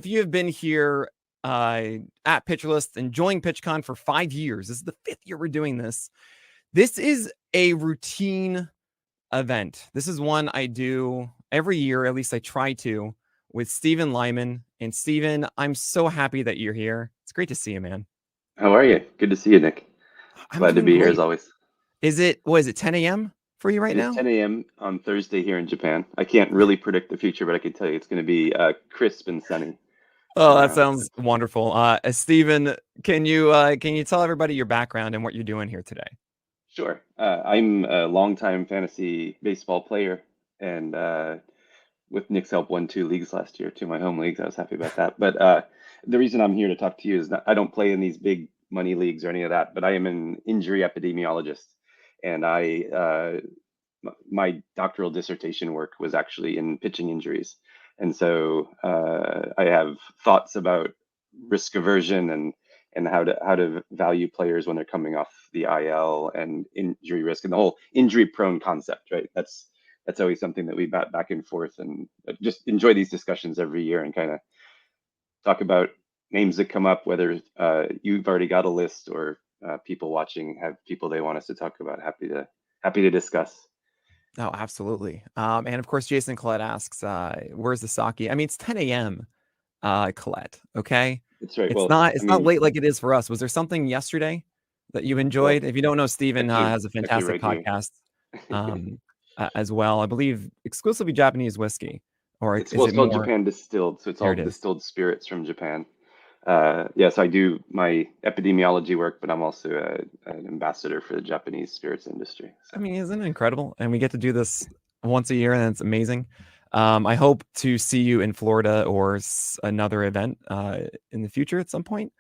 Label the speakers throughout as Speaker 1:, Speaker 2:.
Speaker 1: If you have been here at PitcherList enjoying PitchCon for 5 years, this is the 5th year we're doing this. This is a routine event. This is one I do every year, at least I try to, with Steven Lyman. And Steven, I'm so happy that you're here. It's great to see you, man.
Speaker 2: How are you? Good to see you, Nick.
Speaker 1: I'm
Speaker 2: Glad to
Speaker 1: doing
Speaker 2: be here as
Speaker 1: great.
Speaker 2: always.
Speaker 1: What is it, 10 a.m. for you right
Speaker 2: It is
Speaker 1: now?
Speaker 2: 10 a.m. on Thursday here in Japan. I can't really predict the future, but I can tell you it's going to be crisp and sunny
Speaker 1: Oh, that
Speaker 2: tomorrow.
Speaker 1: sounds wonderful. Steven, can you tell everybody your background and what you're doing here today?
Speaker 2: Sure. I'm a longtime fantasy baseball player, and with Nick's help, won 2 leagues last year, 2 of my home leagues. I was happy about that. But the reason I'm here to talk to you is that I don't play in these big money leagues or any of that, but I am an injury epidemiologist, and my doctoral dissertation work was actually in pitching injuries. And so I have thoughts about risk aversion and how to value players when they're coming off the IL and injury risk and the whole injury prone concept, right? That's always something that we bat back and forth and just enjoy these discussions every year and kind of talk about names that come up, whether you've already got a list or people watching have people they want us to talk about. Happy to discuss.
Speaker 1: Oh, absolutely. And of course, Jason Collette asks, where's the sake? I mean, it's 10 a.m. Colette. Okay,
Speaker 2: That's right.
Speaker 1: it's
Speaker 2: Well,
Speaker 1: not
Speaker 2: I
Speaker 1: it's not
Speaker 2: mean,
Speaker 1: late like it is for us. Was there something yesterday that you
Speaker 2: well,
Speaker 1: enjoyed? If you don't know, Steven has a
Speaker 2: check you
Speaker 1: fantastic
Speaker 2: right here.
Speaker 1: podcast as well. I believe exclusively Japanese whiskey, or
Speaker 2: Well,
Speaker 1: is
Speaker 2: it's
Speaker 1: it
Speaker 2: called
Speaker 1: more?
Speaker 2: Japan Distilled, so it's
Speaker 1: There
Speaker 2: all
Speaker 1: it is.
Speaker 2: distilled spirits from Japan. Yes, I do my epidemiology work, but I'm also an ambassador for the Japanese spirits industry.
Speaker 1: I
Speaker 2: So
Speaker 1: mean, isn't it incredible? And we get to do this once a year, and it's amazing. I hope to see you in Florida or another event in the future at some point.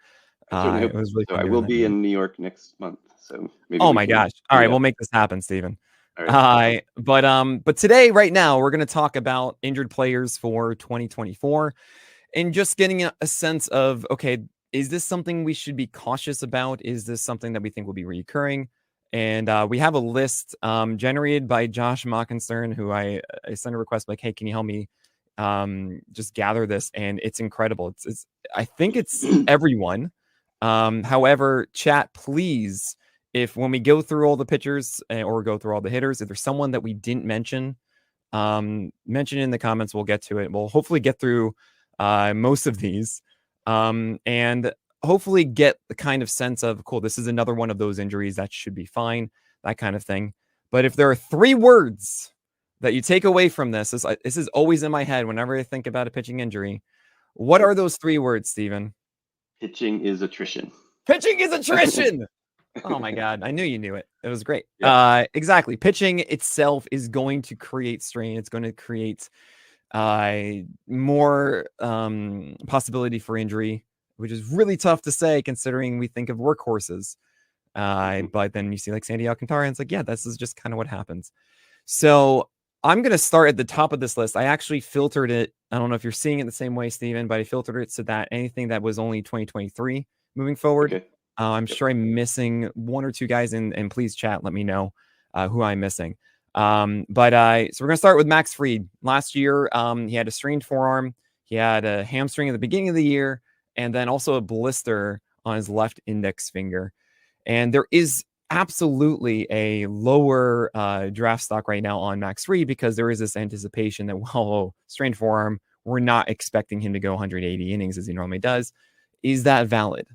Speaker 2: I certainly
Speaker 1: It
Speaker 2: hope
Speaker 1: was really
Speaker 2: so.
Speaker 1: fun
Speaker 2: I
Speaker 1: doing
Speaker 2: will
Speaker 1: that.
Speaker 2: be
Speaker 1: Yeah.
Speaker 2: in New York next month, so maybe
Speaker 1: Oh
Speaker 2: we
Speaker 1: my
Speaker 2: can
Speaker 1: gosh. All right,
Speaker 2: meet
Speaker 1: we'll
Speaker 2: up.
Speaker 1: make this happen, Steven.
Speaker 2: All right, awesome.
Speaker 1: But today, right now, we're going to talk about injured players for 2024 and just getting a sense of, okay, is this something we should be cautious about? Is this something that we think will be recurring? And we have a list generated by Josh Mockenstern, who I sent a request like, hey, can you help me just gather this? And it's incredible. It's I think it's everyone. However, chat, please, if when we go through all the pitchers or go through all the hitters, if there's someone that we didn't mention, mention it in the comments. We'll get to it. We'll hopefully get through most of these and hopefully get the kind of sense of, cool, this is another one of those injuries that should be fine, that kind of thing. But if there are 3 words that you take away from this is always in my head whenever I think about a pitching injury. What
Speaker 2: Yep.
Speaker 1: are those 3 words, Steven?
Speaker 2: Pitching is attrition.
Speaker 1: Pitching is attrition. Oh my God. I knew you knew it. It was great.
Speaker 2: Yep.
Speaker 1: Exactly. Pitching itself is going to create strain. It's going to create more possibility for injury, which is really tough to say considering we think of workhorses.
Speaker 2: Mhm.
Speaker 1: But then you see like Sandy Alcantara, and it's like, yeah, this is just kind of what happens. So I'm going to start at the top of this list. I actually filtered it. I don't know if you're seeing it the same way, Steven, but I filtered it so that anything that was only 2023 moving forward.
Speaker 2: Okay.
Speaker 1: I'm
Speaker 2: Yep.
Speaker 1: sure I'm missing 1 or 2 guys, and please chat, let me know who I'm missing. So we're gonna start with Max Fried. Last year, he had a strained forearm, he had a hamstring at the beginning of the year, and then also a blister on his left index finger. And there is absolutely a lower draft stock right now on Max Fried because there is this anticipation that, well, strained forearm, we're not expecting him to go 180 innings as he normally does. Is that valid?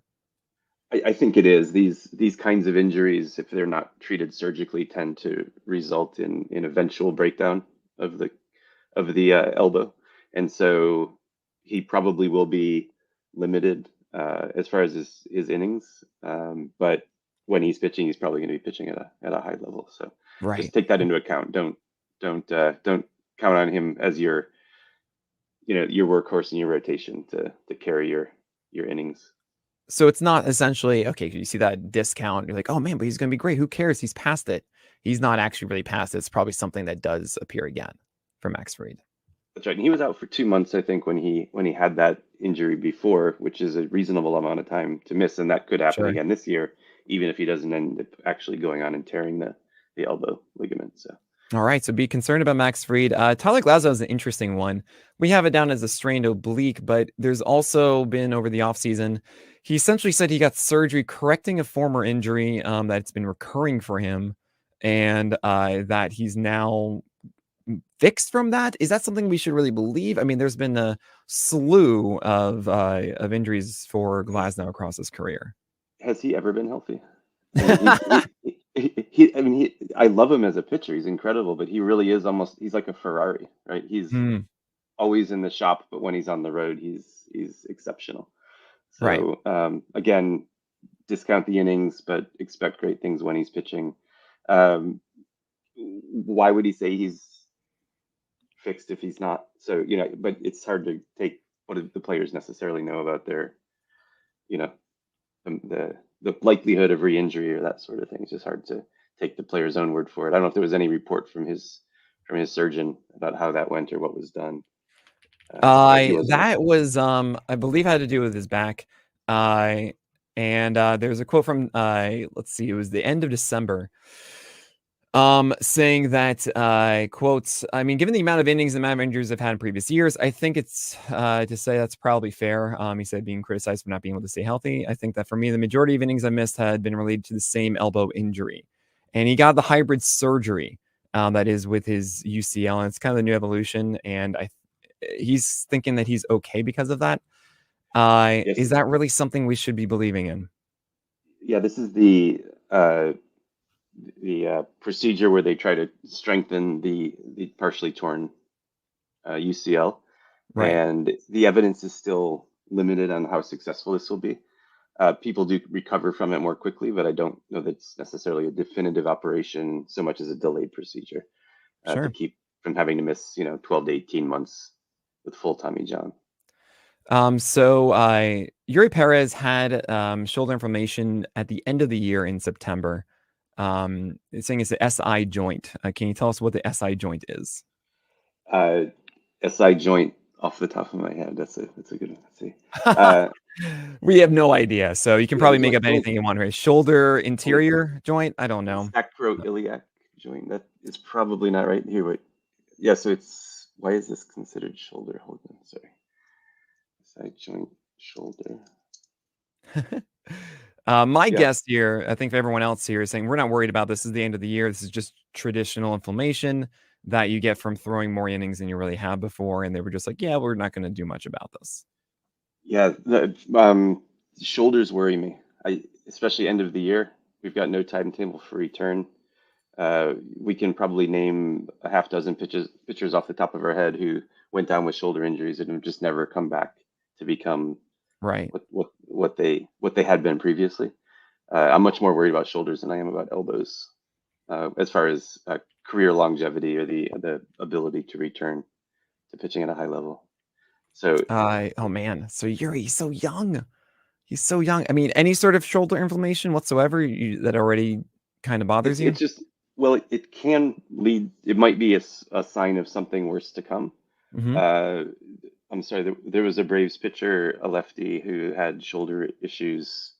Speaker 2: I think it is. These kinds of injuries, if they're not treated surgically, tend to result in eventual breakdown of the elbow, and so he probably will be limited as far as his innings. But when he's pitching, he's probably going to be pitching at a high level. So just
Speaker 1: Right.
Speaker 2: take that into account. Don't count on him as your workhorse in your rotation to carry your innings.
Speaker 1: So it's not essentially, okay, you see that discount, you're like, oh man, but he's going to be great. Who cares? He's past it. He's not actually really past it. It's probably something that does appear again for Max Fried.
Speaker 2: That's right. And he was out for 2 months, I think, when he had that injury before, which is a reasonable amount of time to miss, and that could happen
Speaker 1: Sure.
Speaker 2: again this year, even if he doesn't end up actually going on and tearing the elbow ligament. So
Speaker 1: All right, so be concerned about Max Fried. Tyler Glasgow is an interesting one. We have it down as a strained oblique, but there's also been over the offseason, he essentially said he got surgery correcting a former injury that's been recurring for him, and that he's now fixed from that. Is that something we should really believe? I mean, there's been a slew of injuries for Glasgow across his career.
Speaker 2: Has he ever been healthy? I mean, I mean, I love him as a pitcher. He's incredible, but he really is he's like a Ferrari, right? He's
Speaker 1: Mm,
Speaker 2: always in the shop, but when he's on the road, he's exceptional.
Speaker 1: right.
Speaker 2: So again, discount the innings, but expect great things when he's pitching. Um, why would he say he's fixed if he's not? So but it's hard to take what the players necessarily know about their, you know, the likelihood of re-injury or that sort of thing. It's just hard to take the player's own word for it. I don't know if there was any report from his surgeon about how that went or what was done, but he wasn't.
Speaker 1: That was I believe had to do with his back. Uh and there's a quote from let's see, it was the end of December. Saying that quotes, I mean, given the amount of innings and amount of injuries I've had in previous years, I think it's to say that's probably fair. He said being criticized for not being able to stay healthy. I think that for me, the majority of innings I missed had been related to the same elbow injury. And he got the hybrid surgery that is with his UCL, and it's kind of the new evolution. And he's thinking that he's okay because of that.
Speaker 2: Yes,
Speaker 1: Is that really something we should be believing in?
Speaker 2: yeah. This is the procedure where they try to strengthen the partially torn UCL,
Speaker 1: Right.
Speaker 2: and the evidence is still limited on how successful this will be. People do recover from it more quickly, but I don't know that it's necessarily a definitive operation so much as a delayed procedure to
Speaker 1: Sure.
Speaker 2: keep from having to miss, 12 to 18 months with full Tommy John.
Speaker 1: Yuri Perez had shoulder inflammation at the end of the year in September. It's saying it's the SI joint. Can you tell us what the SI joint is?
Speaker 2: Uh, SI joint off the top of my head. That's a good one. Let's see. Uh,
Speaker 1: We have no idea. So you can
Speaker 2: yeah,
Speaker 1: probably make up anything you want, right? Shoulder
Speaker 2: joint,
Speaker 1: interior joint? I don't know.
Speaker 2: sacroiliac joint. That is probably not right here. Wait, yeah. So it's why is this considered shoulder? Hold on, sorry. Side joint, shoulder.
Speaker 1: My
Speaker 2: Yeah,
Speaker 1: guess here, I think for everyone else here, is saying we're not worried about this. This is the end of the year. This is just traditional inflammation that you get from throwing more innings than you really have before. And they were just like, yeah, we're not going to do much about this.
Speaker 2: yeah. The shoulders worry me. Especially end of the year. We've got no timetable for return. We can probably name a half dozen pitchers off the top of our head who went down with shoulder injuries and have just never come back to become
Speaker 1: Right.
Speaker 2: what they had been previously. I'm much more worried about shoulders than I am about elbows, as far as career longevity or the ability to return to pitching at a high level. So
Speaker 1: Oh man. So Yuri's so young. He's so young. I mean, any sort of shoulder inflammation whatsoever that already kind of bothers
Speaker 2: it's
Speaker 1: you?
Speaker 2: just, well, it can lead. It might be a sign of something worse to come.
Speaker 1: Hmm.
Speaker 2: Uh, I'm sorry. There was a Braves pitcher, a lefty, who had shoulder issues.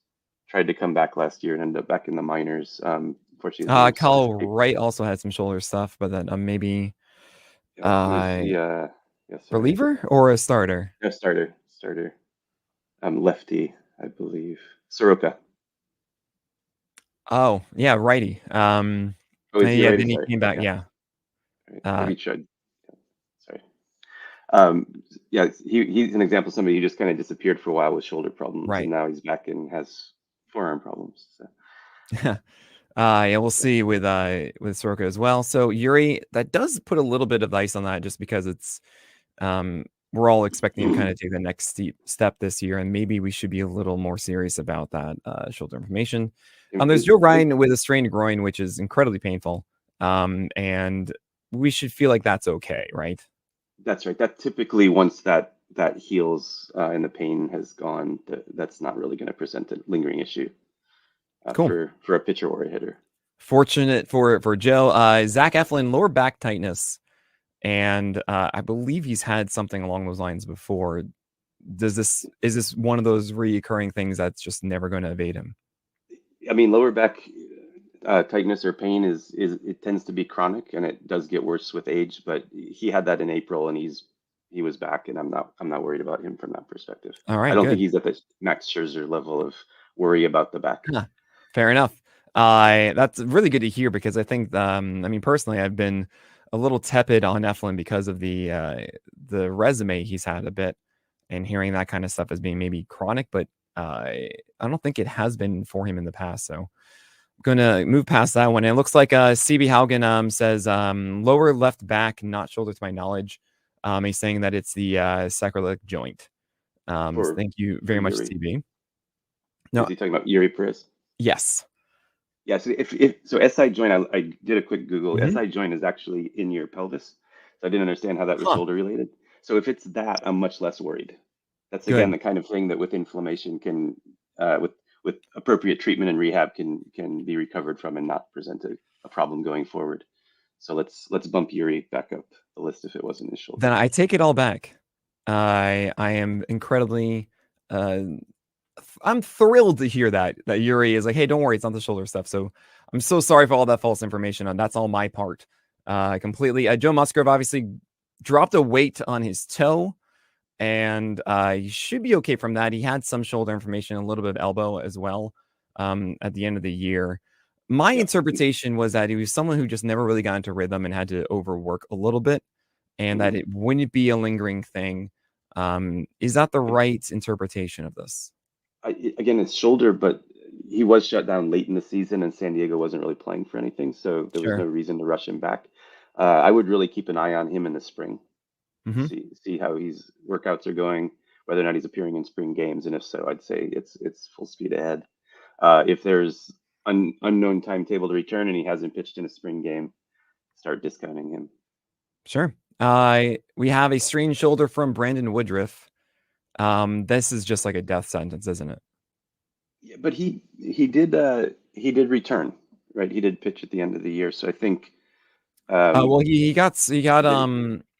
Speaker 2: Tried to come back last year and ended up back in the minors. Unfortunately, his name's
Speaker 1: Kyle
Speaker 2: escaping me.
Speaker 1: Wright also had some shoulder stuff, but then maybe
Speaker 2: Who is
Speaker 1: uh
Speaker 2: the? Yeah, sorry.
Speaker 1: reliever or a starter.
Speaker 2: No, starter. Lefty, I believe. Soroka.
Speaker 1: Oh yeah, righty.
Speaker 2: Oh, is he
Speaker 1: Yeah,
Speaker 2: already?
Speaker 1: then he
Speaker 2: Sorry.
Speaker 1: came back.
Speaker 2: Yeah.
Speaker 1: Yeah.
Speaker 2: Right.
Speaker 1: Uh,
Speaker 2: Maybe tried. Sorry. Um, yeah, he's an example of somebody who just kind of disappeared for a while with shoulder problems, and
Speaker 1: right.
Speaker 2: now he's back and has forearm problems. So,
Speaker 1: Yeah, we'll see with Soroka as well. So Yuri, that does put a little bit of ice on that, just because it's we're all expecting him kind of take the next steep step this year, and maybe we should be a little more serious about that shoulder inflammation. There's Joe Ryan with a strained groin, which is incredibly painful, and we should feel like that's okay, right?
Speaker 2: that's right. That typically, once that heals and the pain has gone, that's not really going to present a lingering issue
Speaker 1: Cool.
Speaker 2: for a pitcher or a hitter.
Speaker 1: Fortunate for Joe. Zach Eflin, lower back tightness, and I believe he's had something along those lines before. Is this one of those recurring things that's just never going to evade him?
Speaker 2: I mean, lower back. tightness or pain is it tends to be chronic, and it does get worse with age. But he had that in April, and he was back, and I'm not worried about him from that perspective.
Speaker 1: All
Speaker 2: I
Speaker 1: right,
Speaker 2: don't think
Speaker 1: good.
Speaker 2: he's at the Max Scherzer level of worry about the back.
Speaker 1: Huh. Fair enough. That's really good to hear because I think, I mean, personally, I've been a little tepid on Eflin because of the resume he's had a bit, and hearing that kind of stuff as being maybe chronic, but I don't think it has been for him in the past. So I'm gonna move past that one. And it looks like CB Haugen says lower left back, not shoulder to my knowledge. He's saying that it's the sacroiliac joint. So
Speaker 2: For
Speaker 1: thank you
Speaker 2: for
Speaker 1: very much,
Speaker 2: Yuri,
Speaker 1: CB.
Speaker 2: is
Speaker 1: No,
Speaker 2: he talking about Yuri Perez?
Speaker 1: yes.
Speaker 2: Yeah, so if so SI joint, I did a quick Google.
Speaker 1: Hmm.
Speaker 2: SI joint is actually in your pelvis. So I didn't understand how that was
Speaker 1: Huh.
Speaker 2: shoulder related. So if it's that, I'm much less worried. That's again
Speaker 1: Good.
Speaker 2: the kind of thing that with inflammation can with appropriate treatment and rehab can be recovered from and not present a problem going forward. So let's bump Yuri back up the list if it wasn't his shoulder.
Speaker 1: Then I take it all back. I am incredibly uh I'm thrilled to hear that Yuri is like, hey, don't worry, it's not the shoulder stuff. So I'm so sorry for all that false information, and that's all my part. Completely. Joe Musgrove obviously dropped a weight on his toe, and he should be okay from that. He had some shoulder information, a little bit of elbow as well at the end of the year. My
Speaker 2: Yeah.
Speaker 1: interpretation was that he was someone who just never really got into rhythm and had to overwork a little bit, and that
Speaker 2: Mhm.
Speaker 1: it wouldn't be a lingering thing. Is that the right interpretation of this?
Speaker 2: Again, it's shoulder, but he was shut down late in the season, and San Diego wasn't really playing for anything, so there was no
Speaker 1: Sure.
Speaker 2: reason to rush him back. I would really keep an eye on him in the spring,
Speaker 1: Hmm.
Speaker 2: see how his workouts are going, whether or not he's appearing in spring games, and if so, I'd say it's full speed ahead. If there's unknown timetable to return and he hasn't pitched in a spring game, start discounting him.
Speaker 1: Sure. We have a strange shoulder from Brandon Woodruff. This is just like a death sentence, isn't it?
Speaker 2: Yeah, but he did return, right? He did pitch at the end of the year, so I think
Speaker 1: Well, he got
Speaker 2: did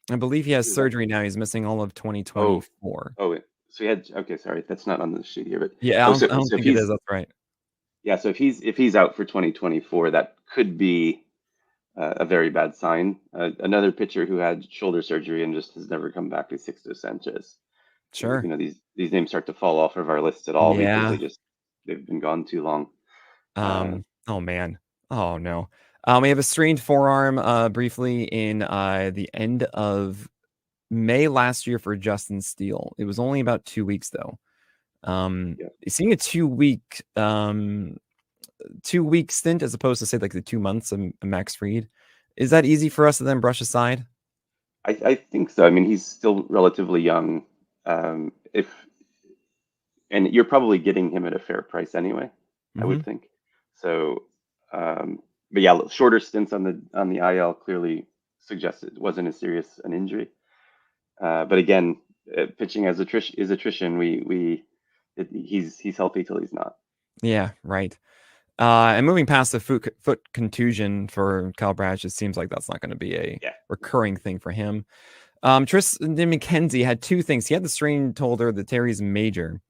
Speaker 1: I believe he has
Speaker 2: is that
Speaker 1: surgery now. He's missing all of
Speaker 2: oh
Speaker 1: 2024.
Speaker 2: so he had okay, sorry, that's not on the sheet here, but
Speaker 1: Yeah,
Speaker 2: oh
Speaker 1: I don't
Speaker 2: so if
Speaker 1: think it is.
Speaker 2: he's
Speaker 1: That's right.
Speaker 2: yeah, so if he's out for 2024, that could be a very bad sign. Another pitcher who had shoulder surgery and just has never come back is Sixto Sanchez. So
Speaker 1: Sure.
Speaker 2: these names start to fall off of our list at all because
Speaker 1: Yeah.
Speaker 2: they've been gone too long.
Speaker 1: Oh man. Oh no. We have a strained forearm briefly in the end of May last year for Justin Steele. It was only about 2 weeks though.
Speaker 2: Yeah,
Speaker 1: Seeing a 2 week stint as opposed to say like the 2 months of Max Fried, is that easy for us to then brush aside?
Speaker 2: I think so. I mean, he's still relatively young. If and you're probably getting him at a fair price anyway, I
Speaker 1: Hmm.
Speaker 2: would think. So, but yeah, shorter stints on the IL clearly suggests it wasn't as serious an injury. But again, pitching as attrition. He's healthy till he's not.
Speaker 1: Yeah, right. And moving past the foot contusion for Kyle Bradish, it seems like that's not going to be a
Speaker 2: Yeah.
Speaker 1: recurring thing for him. Tristan McKenzie had two things. He had the strained shoulder, the Terry's major,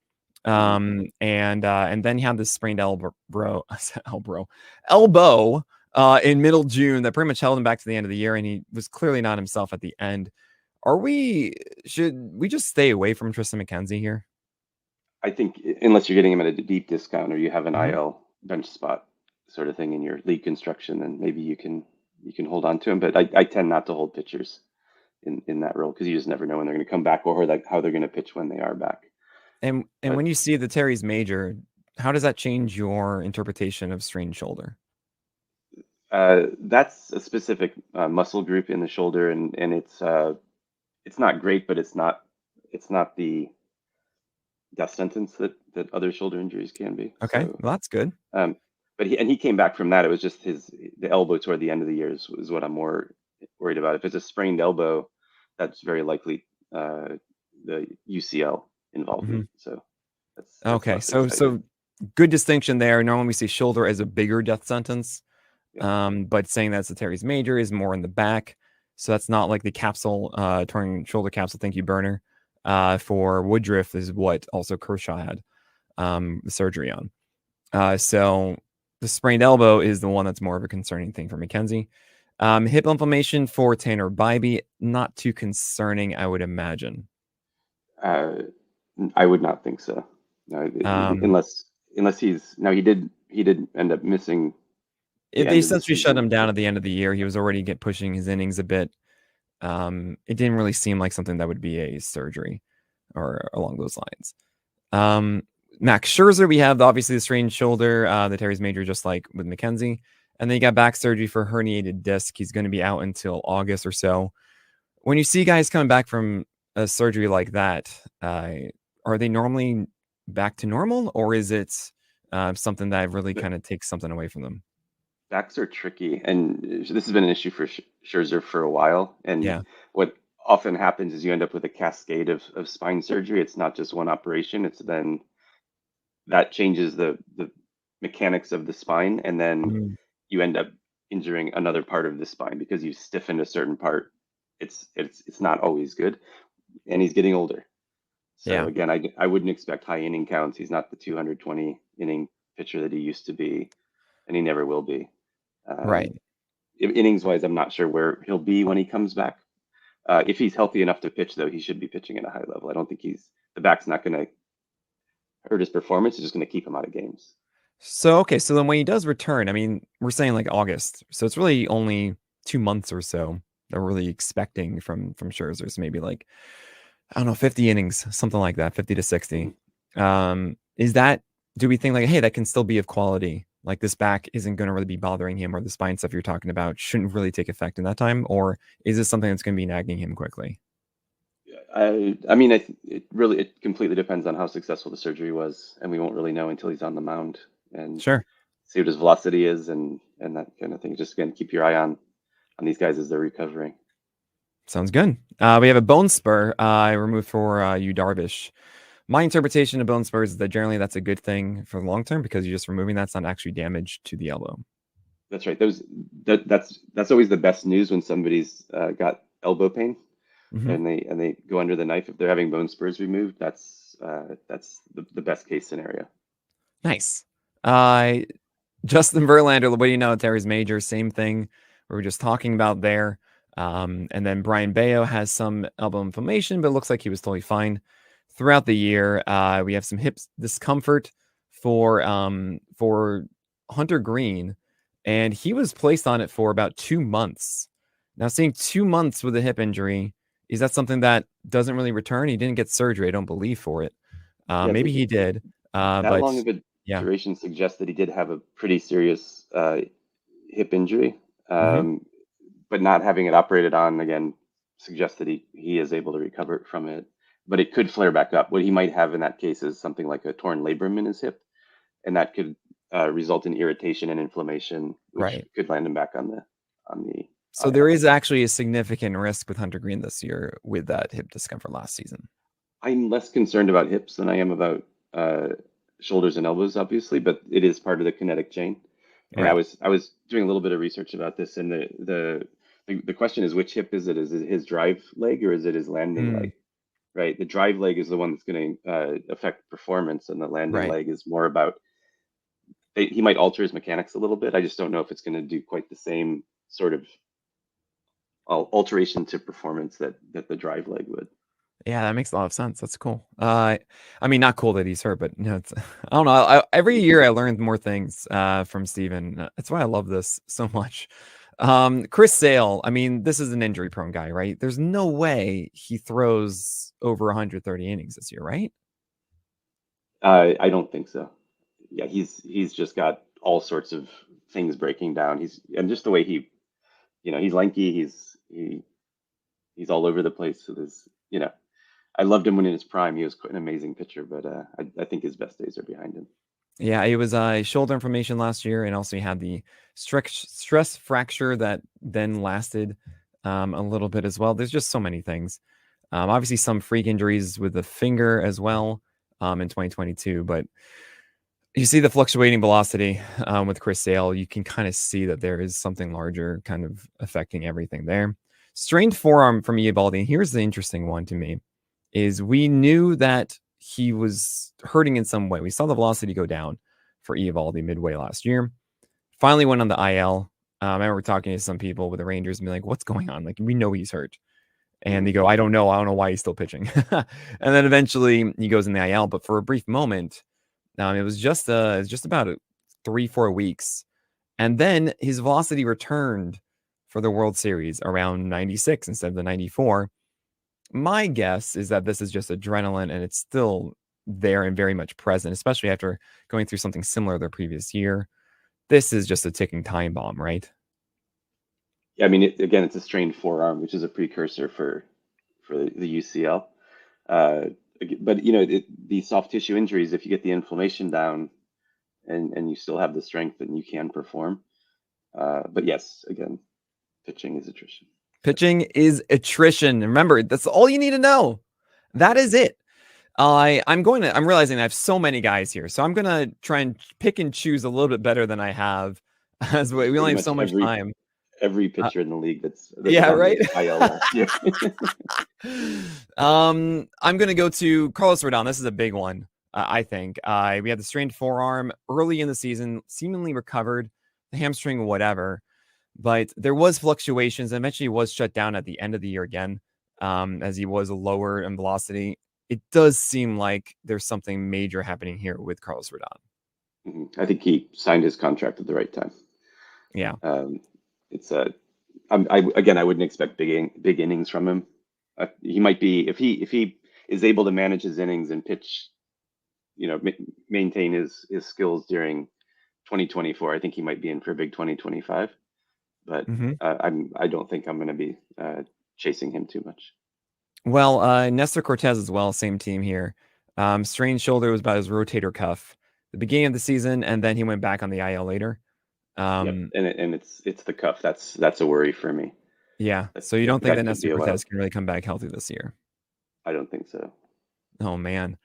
Speaker 2: Hmm.
Speaker 1: and then he had this sprained elbow in middle June that pretty much held him back to the end of the year, and he was clearly not himself at the end. Should we just stay away from Tristan McKenzie here?
Speaker 2: I think unless you're getting him at a deep discount or you have an
Speaker 1: Hmm.
Speaker 2: IL bench spot sort of thing in your league construction, then maybe you can hold on to him. But I tend not to hold pitchers in that role because you just never know when they're going to come back or like how they're going to pitch when they are back.
Speaker 1: And
Speaker 2: But
Speaker 1: when you see the Terry's major, how does that change your interpretation of strained shoulder?
Speaker 2: that's a specific muscle group in the shoulder, and it's not great, but it's not the death sentence that other shoulder injuries can be.
Speaker 1: Okay,
Speaker 2: So,
Speaker 1: well, that's good.
Speaker 2: um, but he came back from that. It was just the elbow toward the end of the year is what I'm more worried about. If it's a sprained elbow, that's very likely the UCL involvement.
Speaker 1: Hmm.
Speaker 2: So that's
Speaker 1: Okay,
Speaker 2: less
Speaker 1: so
Speaker 2: exciting.
Speaker 1: good distinction there. Normally we see shoulder as a bigger death sentence,
Speaker 2: Yeah.
Speaker 1: but saying that's the Terry's major is more in the back. So that's not like the capsule, torn shoulder capsule. Thank you, burner. For Woodruff is what also Kershaw had surgery on. So The sprained elbow is the one that's more of a concerning thing for Mackenzie. Hip inflammation for Tanner Bybee, not too concerning, I would imagine.
Speaker 2: Uh, I would not think so. No,
Speaker 1: Um,
Speaker 2: unless he did end up missing the
Speaker 1: they
Speaker 2: end of the
Speaker 1: essentially shut
Speaker 2: season.
Speaker 1: him down at the end of the year. He was already pushing his innings a bit. It didn't really seem like something that would be a surgery or along those lines. Max Scherzer, we have obviously the strained shoulder, the teres major, just like with Mackenzie. And then he got back surgery for herniated disc. He's going to be out until August or so. When you see guys coming back from a surgery like that, are they normally back to normal, or is it something that really
Speaker 2: The
Speaker 1: kind of takes something away from them?
Speaker 2: backs are tricky, and this has been an issue for Scherzer for a while. And
Speaker 1: Yeah,
Speaker 2: what often happens is you end up with a cascade of spine surgery. It's not just one operation. It's then that changes the mechanics of the spine, and then
Speaker 1: mm,
Speaker 2: you end up injuring another part of the spine because you stiffened a certain part. It's not always good, and he's getting older. So
Speaker 1: yeah,
Speaker 2: again, I wouldn't expect high inning counts. He's not the 220 inning pitcher that he used to be, and he never will be.
Speaker 1: right.
Speaker 2: Um, innings wise, I'm not sure where he'll be when he comes back. If he's healthy enough to pitch, though, he should be pitching at a high level. I don't think the back's not going to hurt his performance. It's just going to keep him out of games.
Speaker 1: So okay, so then when he does return, I mean, we're saying like August, so it's really only 2 months or so that we're really expecting from Scherzer. So maybe like I don't know, 50 innings, something like that, 50 to
Speaker 2: Mhm.
Speaker 1: 60. Is that, do we think like, hey, that can still be of quality? Like this back isn't going to really be bothering him, or the spine stuff you're talking about shouldn't really take effect in that time? Or is this something that's going to be nagging him quickly?
Speaker 2: I mean, it completely depends on how successful the surgery was, and we won't really know until he's on the mound and
Speaker 1: Sure.
Speaker 2: see what his velocity is and that kind of thing. Just again, keep your eye on these guys as they're recovering.
Speaker 1: Sounds good. We have a bone spur I removed for you, Darvish. My interpretation of bone spurs is that generally that's a good thing for the long term because you're just removing that's not actually damage to the elbow.
Speaker 2: That's right. That's always the best news when somebody's got elbow pain
Speaker 1: Hmm.
Speaker 2: and they go under the knife. If they're having bone spurs removed, that's the best case scenario.
Speaker 1: Nice. Uh, Justin Verlander, what do you know? Terry's major, same thing. We were just talking about there. And then Brian Bayo has some elbow inflammation, but it looks like he was totally fine throughout the year. We have some hip discomfort for Hunter Green, and he was placed on it for about 2 months. Now, seeing 2 months with a hip injury, is that something that doesn't really return? He didn't get surgery, I don't believe, for it.
Speaker 2: Yeah,
Speaker 1: Maybe he did,
Speaker 2: that
Speaker 1: but
Speaker 2: long of a
Speaker 1: yeah.
Speaker 2: duration suggests that he did have a pretty serious hip injury.
Speaker 1: Hmm.
Speaker 2: Um, but not having it operated on again suggests that he is able to recover from it. But it could flare back up. What he might have in that case is something like a torn labrum in his hip, and that could result in irritation and inflammation, which
Speaker 1: Right.
Speaker 2: could land him back on the
Speaker 1: So there
Speaker 2: IL.
Speaker 1: is actually a significant risk with Hunter Green this year with that hip discomfort last season.
Speaker 2: I'm less concerned about hips than I am about uh, shoulders and elbows, obviously, but it is part of the kinetic chain. And I
Speaker 1: Right.
Speaker 2: was I was doing a little bit of research about this, and the question is, which hip is it? Is it his drive leg or is it his landing
Speaker 1: Mm,
Speaker 2: leg? Right. The drive leg is the one that's going to affect performance, and the landing
Speaker 1: right.
Speaker 2: leg is more about he might alter his mechanics a little bit. I just don't know if it's going to do quite the same sort of alteration to performance that the drive leg would.
Speaker 1: Yeah, that makes a lot of sense. That's cool. I mean, not cool that he's hurt, but you know, it's, I don't know. Every year I learned more things from Steven. That's why I love this so much. Chris Sale, I mean, this is an injury prone guy, right? There's no way he throws over 130 innings this year, right?
Speaker 2: I don't think so. Yeah, he's just got all sorts of things breaking down. And just the way he's lanky. He's all over the place. So I loved him when in his prime. He was quite an amazing pitcher, but I think his best days are behind him.
Speaker 1: Yeah, it was shoulder inflammation last year, and also he had the stress fracture that then lasted a little bit as well. There's just so many things. Obviously, some freak injuries with the finger as well in 2022, but you see the fluctuating velocity with Chris Sale. You can kind of see that there is something larger kind of affecting everything there. Strained forearm from Eovaldi. And here's the interesting one to me is we knew that he was hurting in some way. We saw the velocity go down for Eovaldi midway last year. Finally went on the IL. I remember talking to some people with the Rangers and being like, "What's going on? Like, we know he's hurt." And
Speaker 2: Mhm.
Speaker 1: they go, I don't know. I don't know why he's still pitching. And then eventually he goes in the IL. But for a brief moment, it was just about 3-4 weeks. And then his velocity returned for the World Series around 96 instead of the 94. My guess is that this is just adrenaline and it's still there and very much present, especially after going through something similar the previous year. This is just a ticking time bomb, right?
Speaker 2: Yeah, I mean, again, it's a strained forearm, which is a precursor for the UCL. Uh, but these soft tissue injuries, if you get the inflammation down and you still have the strength, then you can perform. But yes, again, pitching is attrition.
Speaker 1: Pitching is attrition. Remember, that's all you need to know. That is it. I'm realizing I have so many guys here, so I'm gonna try and pick and choose a little bit better than I have, as we only
Speaker 2: Pretty
Speaker 1: have
Speaker 2: much
Speaker 1: so much time.
Speaker 2: every
Speaker 1: Uh,
Speaker 2: pitcher in the league that was
Speaker 1: yeah,
Speaker 2: on
Speaker 1: right.
Speaker 2: the IL last year.
Speaker 1: I'm gonna go to Carlos Rodon. This is a big one, I think. We had the strained forearm early in the season, seemingly recovered, the hamstring, whatever, but there was fluctuations. And eventually, was shut down at the end of the year again, as he was lower in velocity. It does seem like there's something major happening here with Carlos Rodon.
Speaker 2: I think he signed his contract at the right time.
Speaker 1: Yeah.
Speaker 2: It's a again, I wouldn't expect big innings from him. He might be if he is able to manage his innings and pitch, maintain his skills during 2024. I think he might be in for a big 2025. But
Speaker 1: hmm
Speaker 2: I don't think I'm going to be chasing him too much.
Speaker 1: Well, Nestor Cortez as well, same team here. Strained shoulder was about his rotator cuff the beginning of the season, and then he went back on the IL later.
Speaker 2: Yep,
Speaker 1: Um,
Speaker 2: and it's the cuff that's a worry for me.
Speaker 1: yeah.
Speaker 2: That
Speaker 1: So you don't think that
Speaker 2: that could
Speaker 1: Nestor
Speaker 2: be a
Speaker 1: Cortez
Speaker 2: while.
Speaker 1: can really come back healthy this year?
Speaker 2: I don't think so.
Speaker 1: Oh man.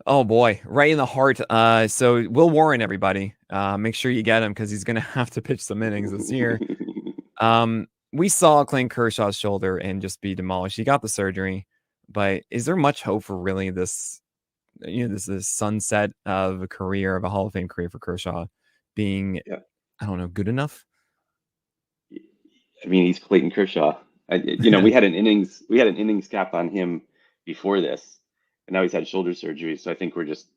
Speaker 1: Oh boy, right in the heart. So Will Warren, everybody, make sure you get him because he's gonna have to pitch some innings this year. We saw Clayton Kershaw's shoulder and just be demolished. He got the surgery, but is there much hope for really this? This sunset of a career, of a Hall of Fame career for Kershaw being,
Speaker 2: Yeah,
Speaker 1: I don't know, good enough?
Speaker 2: I mean he's Clayton Kershaw. We had an innings cap on him before this, and now he's had shoulder surgery. So I think we're just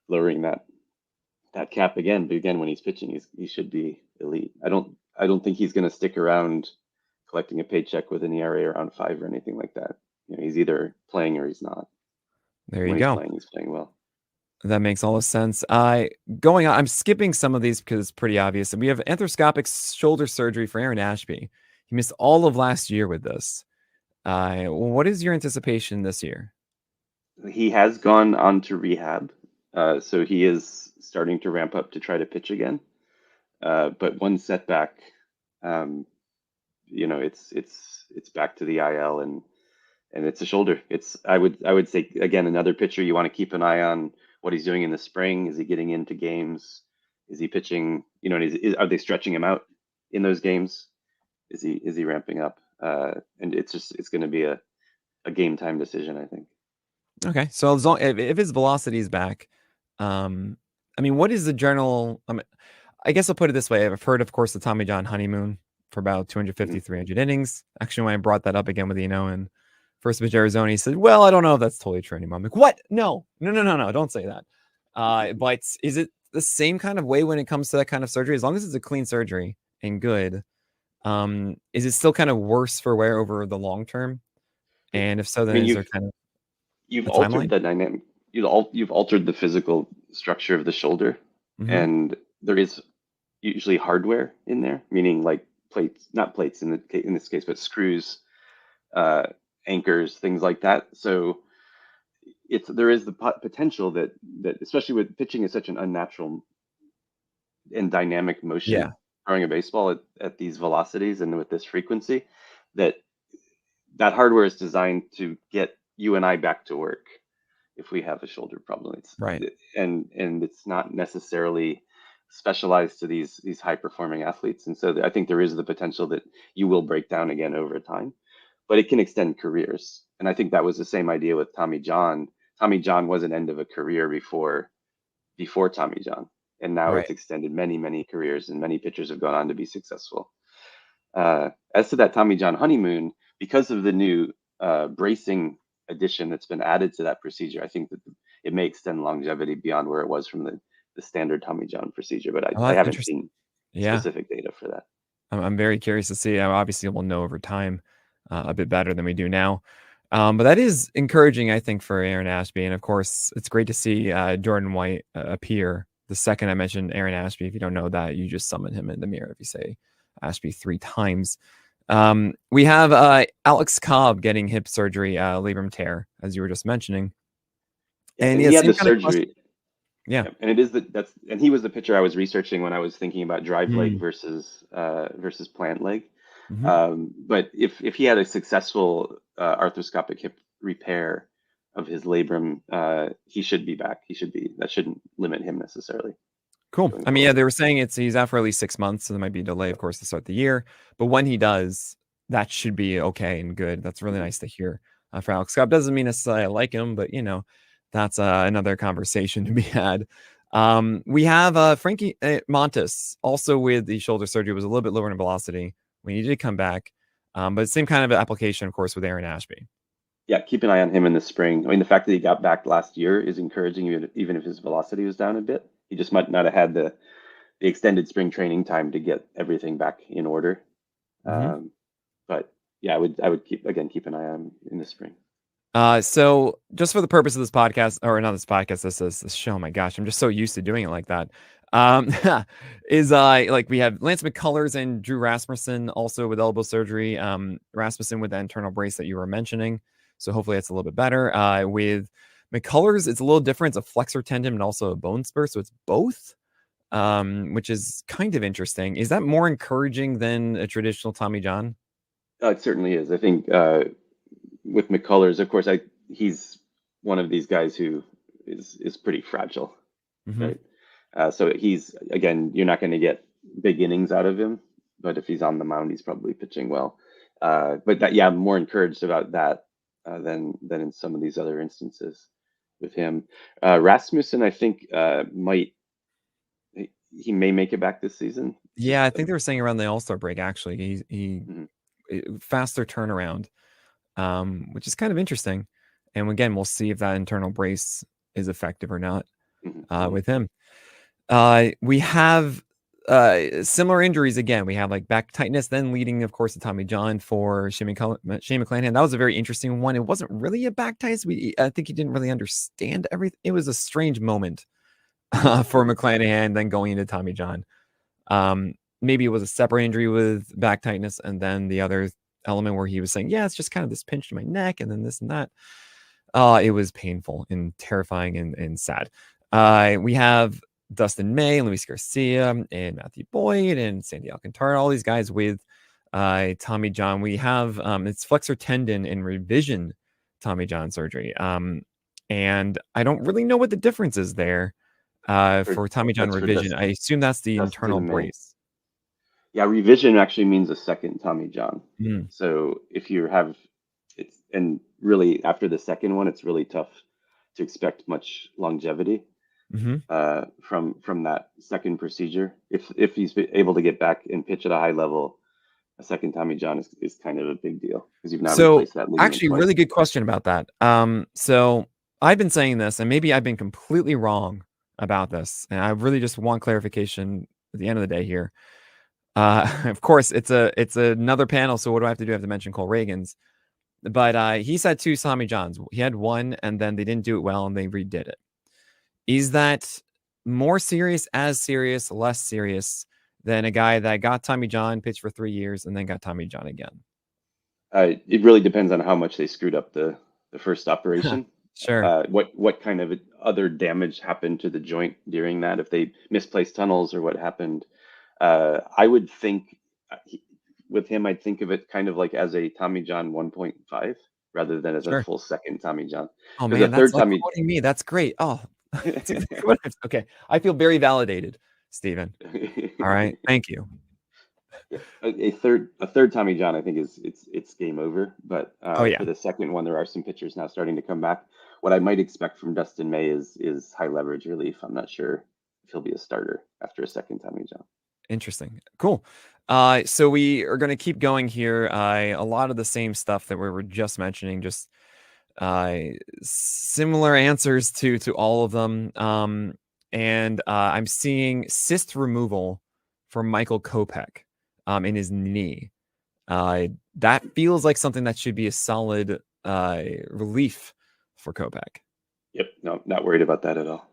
Speaker 2: lowering that cap again. But again, when he's pitching, he should be elite. I don't think he's going to stick around collecting a paycheck with an ERA around 5 or anything like that. He's either playing or he's not.
Speaker 1: There
Speaker 2: And
Speaker 1: you
Speaker 2: when
Speaker 1: go.
Speaker 2: he's playing well.
Speaker 1: That makes all the sense. Going on, I'm skipping some of these because it's pretty obvious. We have arthroscopic shoulder surgery for Aaron Ashby. He missed all of last year with this. What is your anticipation this year?
Speaker 2: He has gone on to rehab, so he is starting to ramp up to try to pitch again. But one setback, um, it's back to the IL and it's a shoulder. It's I would say again another pitcher you want to keep an eye on what he's doing in the spring. Is he getting into games? Is he pitching? And are they stretching him out in those games? Is he ramping up? And it's going to be a game time decision, I think.
Speaker 1: Okay, so as long if his velocity is back, I mean, what is the general? I guess I'll put it this way. I've heard, of course, the Tommy John honeymoon for about 250,
Speaker 2: Mhm.
Speaker 1: 300 innings. Actually, when I brought that up again with and first pitch Arizona, he said, "Well, I don't know if that's totally true anymore." I'm like, "What? No, no, no, no, no! Don't say that." But is it the same kind of way when it comes to that kind of surgery? As long as it's a clean surgery and good, is it still kind of worse for wear over the long term? And if so,
Speaker 2: I
Speaker 1: then
Speaker 2: mean,
Speaker 1: is there kind of
Speaker 2: you've
Speaker 1: a
Speaker 2: altered
Speaker 1: timeline?
Speaker 2: the dynamic. You've altered the physical structure of the shoulder,
Speaker 1: hmm
Speaker 2: and there is usually hardware in there, meaning like plates, not plates in this case, but screws, uh, anchors, things like that. So there is the potential that especially with pitching is such an unnatural and dynamic
Speaker 1: Yeah.
Speaker 2: motion, throwing a baseball at these velocities and with this frequency, that that hardware is designed to get you and I back to work if we have a shoulder problem.
Speaker 1: Right.
Speaker 2: And it's not necessarily specialized to these high performing athletes. And so I think there is the potential that you will break down again over time, but it can extend careers. And I think that was the same idea with Tommy John. Tommy John was an end of a career before Tommy John. and now
Speaker 1: Right.
Speaker 2: it's extended many careers, and many pitchers have gone on to be successful. As to that Tommy John honeymoon, because of the new bracing addition that's been added to that procedure, I think that it may extend longevity beyond where it was from the standard Tommy John procedure. But
Speaker 1: Oh,
Speaker 2: I
Speaker 1: that's
Speaker 2: haven't
Speaker 1: interesting.
Speaker 2: seen
Speaker 1: Yeah.
Speaker 2: specific data for that.
Speaker 1: I'm very curious to see. Obviously, we'll know over time a bit better than we do now. But that is encouraging, I think, for Aaron Ashby. And of course, it's great to see Jordan White appear. The second I mentioned Aaron Ashby, if you don't know that, you just summon him in the mirror if you say Ashby 3 times. We have Alex Cobb getting hip surgery, labrum tear, as you were just mentioning.
Speaker 2: Yeah,
Speaker 1: And
Speaker 2: and
Speaker 1: yeah,
Speaker 2: he had
Speaker 1: same
Speaker 2: the
Speaker 1: kind of question.
Speaker 2: surgery.
Speaker 1: Yeah.
Speaker 2: Yeah, and it is and he was the pitcher I was researching when I was thinking about drive leg
Speaker 1: Mm.
Speaker 2: versus plant leg.
Speaker 1: Hmm.
Speaker 2: But if he had a successful arthroscopic hip repair of his labrum, he should be back. That shouldn't limit him necessarily
Speaker 1: Cool.
Speaker 2: going
Speaker 1: I mean, yeah,
Speaker 2: forward.
Speaker 1: they were saying he's out for at least 6 months, so there might be a delay, of course, to start the year. But when he does, that should be okay and good. That's really
Speaker 2: Mhm.
Speaker 1: nice to hear for Alex Cobb. Doesn't mean necessarily I like him, but that's another conversation to be had. We have Frankie Montes also with the shoulder surgery, was a little bit lower in velocity when he did come back, but same kind of application, of course, with Aaron Ashby.
Speaker 2: Yeah, keep an eye on him in the spring. I mean, the fact that he got back last year is encouraging, even if his velocity was down a bit. He just might not have had the extended spring training time to get everything back in order.
Speaker 1: Hmm.
Speaker 2: Um, but yeah, I would keep an eye on him in the spring.
Speaker 1: So just for the purpose of this podcast, or not this podcast, this show, oh my gosh, I'm just so used to doing it like that. Um, is like we have Lance McCullers and Drew Rasmussen also with elbow surgery. Rasmussen with the internal brace that you were mentioning. So hopefully it's a little bit better. With McCullers, it's a little different. It's a flexor tendon and also a bone spur. So it's both, which is kind of interesting. Is that more encouraging than a traditional Tommy John?
Speaker 2: It certainly is. I think with McCullers, of course, he's one of these guys who is pretty fragile,
Speaker 1: Hmm.
Speaker 2: right? So he's again, you're not going to get big innings out of him, but if he's on the mound, he's probably pitching well. But yeah, I'm more encouraged about that than in some of these other instances with him. Rasmussen, I think, he may make it back this season.
Speaker 1: Yeah,
Speaker 2: Just
Speaker 1: I think they were saying around the All-Star break, actually, he
Speaker 2: mhm,
Speaker 1: faster turnaround, which is kind of interesting. And again, we'll see if that internal brace is effective or not
Speaker 2: mhm, mhm.
Speaker 1: with him. We have similar injuries again. We have like back tightness, then leading, of course, to Tommy John for Shane McClanahan. That was a very interesting one. It wasn't really a back tightness. I think he didn't really understand everything. It was a strange moment for McClanahan, then going into Tommy John. Maybe it was a separate injury with back tightness, and then the other element where he was saying, "Yeah, it's just kind of this pinch in my neck, and then this and that." It was painful and terrifying and sad. We have Dustin May, and Luis Garcia, and Matthew Boyd, and Sandy Alcantara, all these guys with Tommy John. We have it's flexor tendon and revision Tommy John surgery. And I don't really know what the difference is there
Speaker 2: For
Speaker 1: for Tommy John
Speaker 2: That's for
Speaker 1: revision. I assume that's the internal
Speaker 2: Dustin May.
Speaker 1: brace.
Speaker 2: Yeah, revision actually means a second Tommy John.
Speaker 1: Mm.
Speaker 2: So if you have and really after the second one, it's really tough to expect much longevity
Speaker 1: Hmm.
Speaker 2: from that second procedure. If he's able to get back and pitch at a high level, a second Tommy John is kind of a big deal because you've now
Speaker 1: So
Speaker 2: replaced that ligament
Speaker 1: actually, really
Speaker 2: twice.
Speaker 1: good question about that. So I've been saying this, and maybe I've been completely wrong about this, and I really just want clarification at the end of the day here. Of course, it's another panel. So what do I have to do? I have to mention Cole Reagan's, but he's had two Tommy Johns. He had one, and then they didn't do it well, and they redid it. Is that more serious, as serious, less serious than a guy that got Tommy John, pitched for 3 years, and then got Tommy John again?
Speaker 2: It really depends on how much they screwed up the first operation.
Speaker 1: Sure.
Speaker 2: What kind of other damage happened to the joint during that? If they misplaced tunnels or what happened? I would think with him, I'd think of it kind of like as a Tommy John 1.5 rather than as a
Speaker 1: Sure.
Speaker 2: full second Tommy John.
Speaker 1: Oh
Speaker 2: Because the
Speaker 1: man, that's
Speaker 2: third
Speaker 1: like
Speaker 2: Tommy,
Speaker 1: quoting me. That's great. Oh, that's exactly what okay. I feel very validated, Stephen. All right. Thank you.
Speaker 2: yeah, a third Tommy John, I think it's game over. But
Speaker 1: Oh yeah.
Speaker 2: for the second one, there are some pitchers now starting to come back. What I might expect from Dustin May is high leverage relief. I'm not sure he'll be a starter after a second Tommy John.
Speaker 1: Interesting. Cool. So we are going to keep going here. A lot of the same stuff that we were just mentioning, just similar answers to all of them. And I'm seeing cyst removal for Michael Kopech in his knee. That feels like something that should be a solid relief for Kopech.
Speaker 2: Yep, no, not worried about that at all.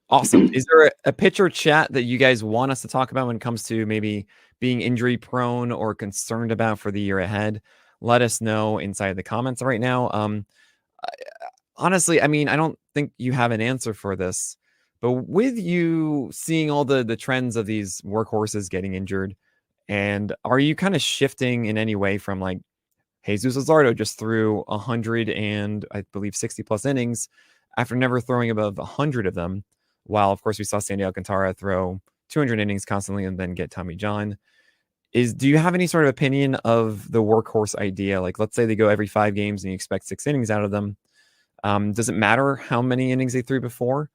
Speaker 1: Awesome. Is there a pitcher chat that you guys want us to talk about when it comes to maybe being injury prone or concerned about for the year ahead? Let us know inside the comments right now. Honestly, I mean, I don't think you have an answer for this, but with you seeing all the trends of these workhorses getting injured, and are you kind of shifting in any way from like Jesus Luzardo just threw 100 and I believe 60 plus innings after never throwing above 100 of them, while of course we saw Sandy Alcantara throw 200 innings constantly and then get Tommy John. Do you have any sort of opinion of the workhorse idea? Like, let's say they go every 5 games and you expect 6 innings out of them. Does it matter how many innings they threw before?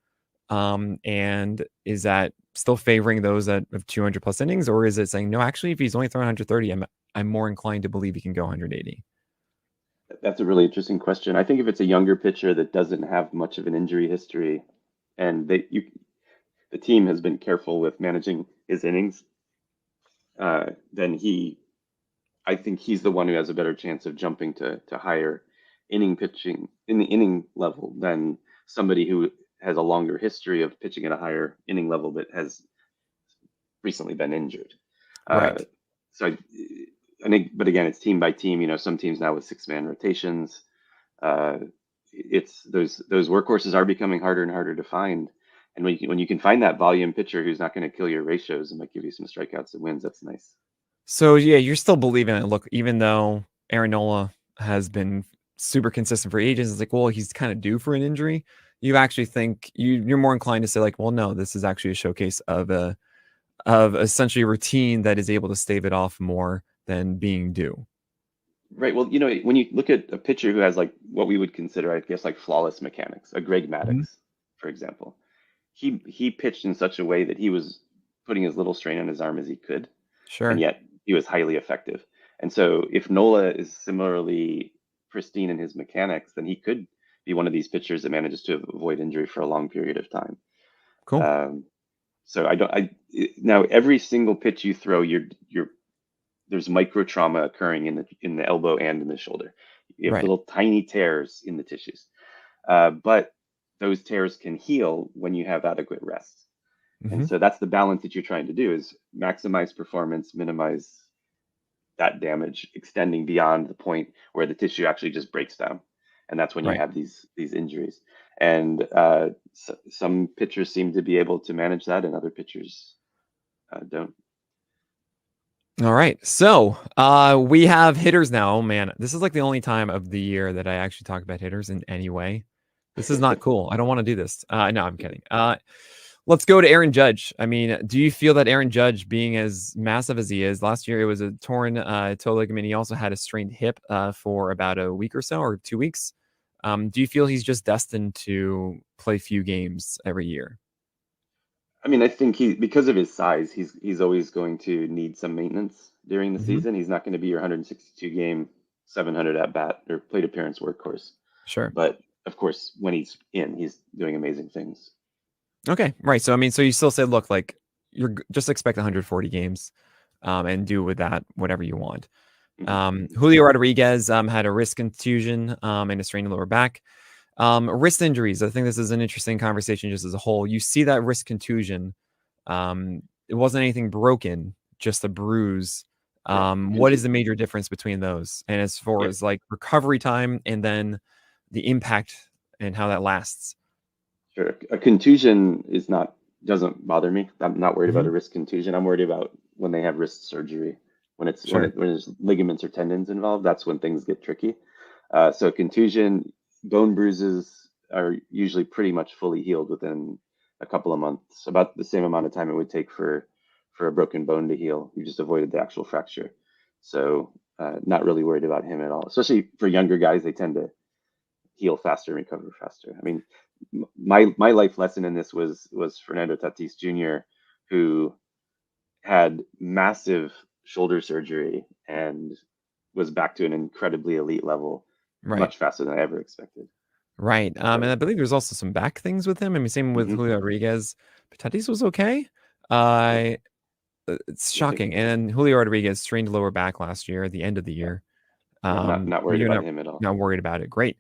Speaker 1: And is that still favoring those that have 200 plus innings, or is it saying no? Actually, if he's only throwing 130, I'm more inclined to believe he can go 180.
Speaker 2: That's a really interesting question. I think if it's a younger pitcher that doesn't have much of an injury history, and the team has been careful with managing his innings, then I think he's the one who has a better chance of jumping to higher inning pitching in the inning level than somebody who has a longer history of pitching at a higher inning level but has recently been injured.
Speaker 1: Right.
Speaker 2: So I think, but again, it's team by team. You know, some teams now with 6-man rotations. It's those workhorses are becoming harder and harder to find. And when you can find that volume pitcher who's not going to kill your ratios and might give you some strikeouts and wins, that's nice.
Speaker 1: So yeah, you're still believing it. Look, even though Aaron Nola has been super consistent for ages, it's like, well, he's kind of due for an injury. You actually think you're more inclined to say like, well, no, this is actually a showcase of essentially a routine that is able to stave it off more than being due.
Speaker 2: Right. Well, you know, when you look at a pitcher who has like what we would consider, I guess, like flawless mechanics, a Greg Maddux, for example, he pitched in such a way that he was putting as little strain on his arm as he could,
Speaker 1: Sure.
Speaker 2: and yet he was highly effective. And so, if Nola is similarly pristine in his mechanics, then he could be one of these pitchers that manages to avoid injury for a long period of time.
Speaker 1: Cool.
Speaker 2: So now every single pitch you throw, there's micro trauma occurring in the elbow and in the shoulder. You have
Speaker 1: Right.
Speaker 2: little tiny tears in the tissues, but those tears can heal when you have adequate rest. And so that's the balance that you're trying to do: is maximize performance, minimize that damage, extending beyond the point where the tissue actually just breaks down, and that's when you
Speaker 1: Right.
Speaker 2: have these injuries. And some pitchers seem to be able to manage that, and other pitchers don't.
Speaker 1: All right. So we have hitters now. Oh, man, this is like the only time of the year that I actually talk about hitters in any way. This is not cool. I don't want to do this. No, I'm kidding. Let's go to Aaron Judge. I mean, do you feel that Aaron Judge, being as massive as he is, last year it was a torn toe ligament. He also had a strained hip for about a week or so, or 2 weeks. Do you feel he's just destined to play few games every year?
Speaker 2: I mean, I think because of his size, he's always going to need some maintenance during the season. He's not going to be your 162 game, 700 at bat or plate appearance workhorse.
Speaker 1: Sure.
Speaker 2: But of course, when he's in, he's doing amazing things.
Speaker 1: Okay, right. So I mean, so you still say, look, like just expect 140 games, and do with that whatever you want. Julio Rodriguez had a wrist contusion and a strained lower back. Wrist injuries. I think this is an interesting conversation just as a whole. You see that wrist contusion. It wasn't anything broken, just a bruise. What is the major difference between those? And as far as like recovery time and then the impact and how that lasts?
Speaker 2: Sure. A contusion doesn't bother me. I'm not worried about a wrist contusion. I'm worried about when they have wrist surgery. When there's ligaments or tendons involved, that's when things get tricky. So contusion, bone bruises are usually pretty much fully healed within a couple of months, about the same amount of time it would take for a broken bone to heal. You just avoided the actual fracture. So not really worried about him at all. Especially for younger guys, they tend to heal faster and recover faster. I mean, my life lesson in this was Fernando Tatis Jr., who had massive shoulder surgery and was back to an incredibly elite level
Speaker 1: Right.
Speaker 2: much faster than I ever expected.
Speaker 1: Right. And
Speaker 2: So,
Speaker 1: I believe there's also some back things with him. I mean, same with
Speaker 2: mhm,
Speaker 1: Julio Rodriguez. But Tatis was okay.
Speaker 2: yeah,
Speaker 1: I It's
Speaker 2: yeah,
Speaker 1: shocking. And Julio Rodriguez strained lower back last year at the end of the
Speaker 2: yeah,
Speaker 1: year.
Speaker 2: yeah. Not
Speaker 1: But
Speaker 2: worried
Speaker 1: you're
Speaker 2: about him at all.
Speaker 1: not worried about it. Great.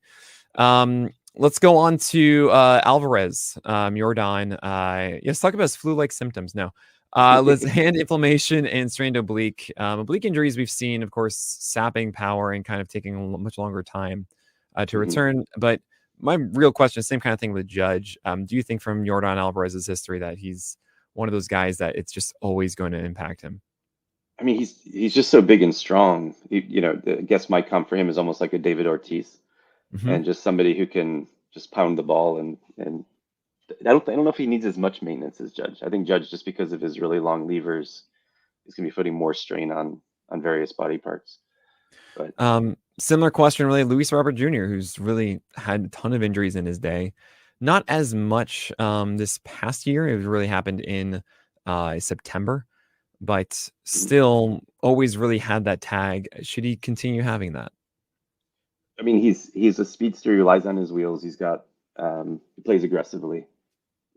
Speaker 1: Let's go on to Alvarez, Jordan. Let's talk about his flu-like symptoms. No, let's hand inflammation and strained oblique. Oblique injuries we've seen, of course, sapping power and kind of taking a much longer time to
Speaker 2: Mhm.
Speaker 1: return. But my real question, same kind of thing with Judge. Do you think from Jordan Alvarez's history that he's one of those guys that it's just always going to impact him?
Speaker 2: I mean, he's just so big and strong. I guess my comp for him is almost like a David Ortiz,
Speaker 1: Hmm.
Speaker 2: and just somebody who can just pound the ball. And I don't know if he needs as much maintenance as Judge. I think Judge, just because of his really long levers, is going to be putting more strain on various body parts. But
Speaker 1: Similar question, really, Luis Robert Jr., who's really had a ton of injuries in his day. Not as much this past year. It really happened in September, but still always really had that tag. Should he continue having that?
Speaker 2: I mean, he's a speedster who relies on his wheels. He plays aggressively.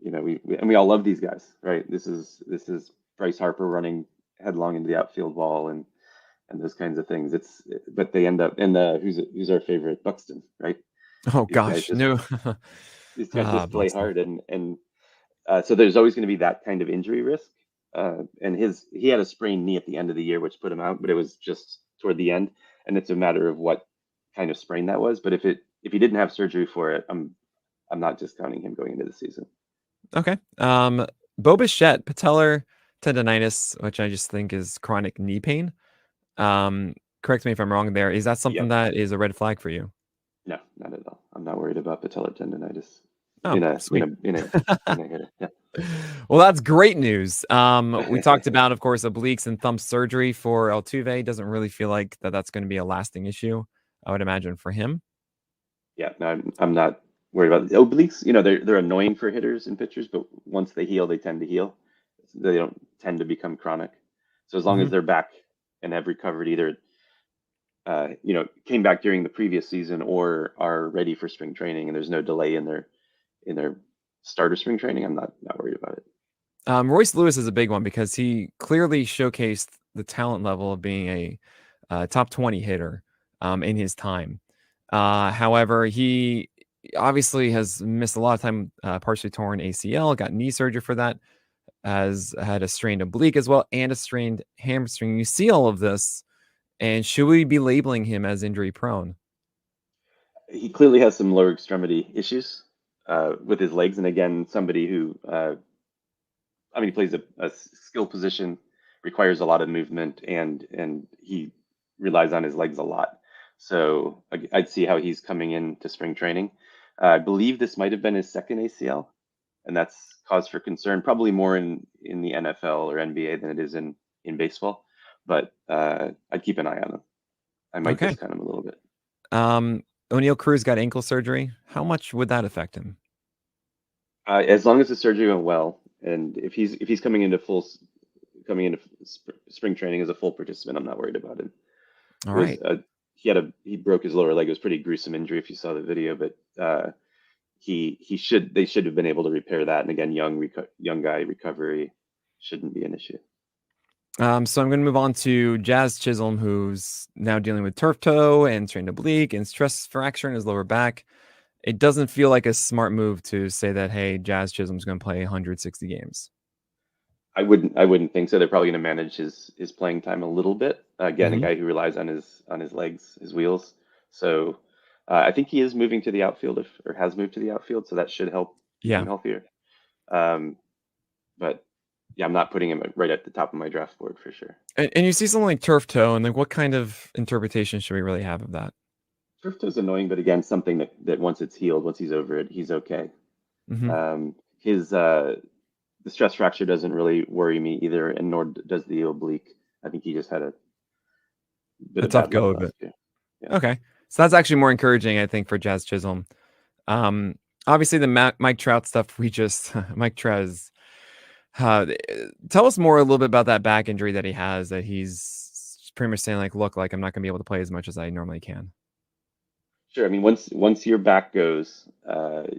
Speaker 2: We all love these guys, right? This is Bryce Harper running headlong into the outfield wall and those kinds of things. But they end up in the who's our favorite, Buxton, right?
Speaker 1: Oh
Speaker 2: These guys
Speaker 1: gosh,
Speaker 2: just
Speaker 1: no.
Speaker 2: these guys just play
Speaker 1: Boston.
Speaker 2: hard, so there's always going to be that kind of injury risk. And he had a sprained knee at the end of the year, which put him out, but it was just toward the end, and it's a matter of what kind of sprain that was. But if he didn't have surgery for it, I'm not discounting him going into the season.
Speaker 1: Okay. Bo Bichette, patellar tendonitis, which I just think is chronic knee pain. Correct me if I'm wrong there. Is that something
Speaker 2: Yep.
Speaker 1: that is a red flag for you?
Speaker 2: No, not at all. I'm not worried about patellar tendonitis
Speaker 1: Oh, sweet.
Speaker 2: in a hitter. Yeah.
Speaker 1: Well, that's great news. We talked about, of course, obliques and thumb surgery for Altuve. Doesn't really feel like that's going to be a lasting issue, I would imagine, for him.
Speaker 2: Yeah, no, I'm not worried about the obliques. They're annoying for hitters and pitchers, but once they heal, they tend to heal. They don't tend to become chronic. So as long
Speaker 1: Hmm.
Speaker 2: as they're back and have recovered, either came back during the previous season or are ready for spring training, and there's no delay in their start of spring training, I'm not worried about it.
Speaker 1: Royce Lewis is a big one because he clearly showcased the talent level of being a top 20 hitter in his time. However, he obviously has missed a lot of time, partially torn ACL, got knee surgery for that, has had a strained oblique as well, and a strained hamstring. You see all of this, and should we be labeling him as injury prone?
Speaker 2: He clearly has some lower extremity issues with his legs, and again, somebody who he plays a skill position, requires a lot of movement, and he relies on his legs a lot. So I'd see how he's coming into spring training. I believe this might have been his second ACL, and that's cause for concern, probably more in the NFL or NBA than it is in baseball. But I'd keep an eye on him. I might
Speaker 1: Okay.
Speaker 2: discount him a little bit.
Speaker 1: O'Neal Cruz got ankle surgery. How much would that affect him?
Speaker 2: As long as the surgery went well, and if he's coming into spring training as a full participant, I'm not worried about him.
Speaker 1: All
Speaker 2: It was
Speaker 1: right.
Speaker 2: he broke his lower leg. It was a pretty gruesome injury if you saw the video, but they should have been able to repair that. And again, young guy recovery shouldn't be an issue.
Speaker 1: So I'm going to move on to Jazz Chisholm, who's now dealing with turf toe and strained oblique and stress fracture in his lower back. It doesn't feel like a smart move to say that, hey, Jazz Chisholm's going to play 160 games.
Speaker 2: I wouldn't think so. They're probably going to manage his playing time a little bit. Again, a
Speaker 1: Hmm.
Speaker 2: guy who relies on his legs, his wheels. So I think he is moving to the outfield, or has moved to the outfield, so that should help keep him
Speaker 1: Yeah.
Speaker 2: healthier. Um, but yeah, I'm not putting him right at the top of my draft board for sure.
Speaker 1: And you see something like turf toe, and like, what kind of interpretation should we really have of that?
Speaker 2: Turf toe is annoying, but again, something that once it's healed, once he's over it, he's okay.
Speaker 1: Hmm.
Speaker 2: His The stress fracture doesn't really worry me either, and nor does the oblique. I think he just had a bit
Speaker 1: A
Speaker 2: of
Speaker 1: tough
Speaker 2: bad luck
Speaker 1: go of it.
Speaker 2: last year. Yeah.
Speaker 1: Okay. So that's actually more encouraging, I think, for Jazz Chisholm. Um, Obviously, the Mike Trout stuff. We just Mike Trout is. Tell us more a little bit about that back injury that he has. That he's pretty much saying like, look, like I'm not going to be able to play as much as I normally can.
Speaker 2: Sure. I mean, once your back goes,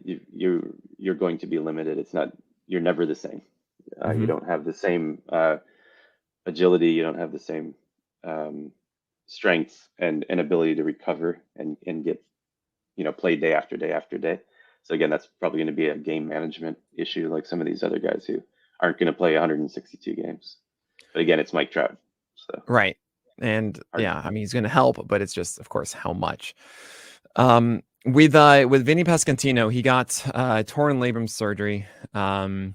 Speaker 2: you're going to be limited. It's not you're never the same. You
Speaker 1: Hmm.
Speaker 2: don't have the same agility. You don't have the same strength and ability to recover and get play day after day after day. So again, that's probably going to be a game management issue, like some of these other guys who aren't going to play 162 games. But again, it's Mike Trout, so
Speaker 1: Right. And
Speaker 2: hard.
Speaker 1: yeah, I mean he's going to help, but it's just, of course, how much. With Vinny Pascantino, he got torn labrum surgery, and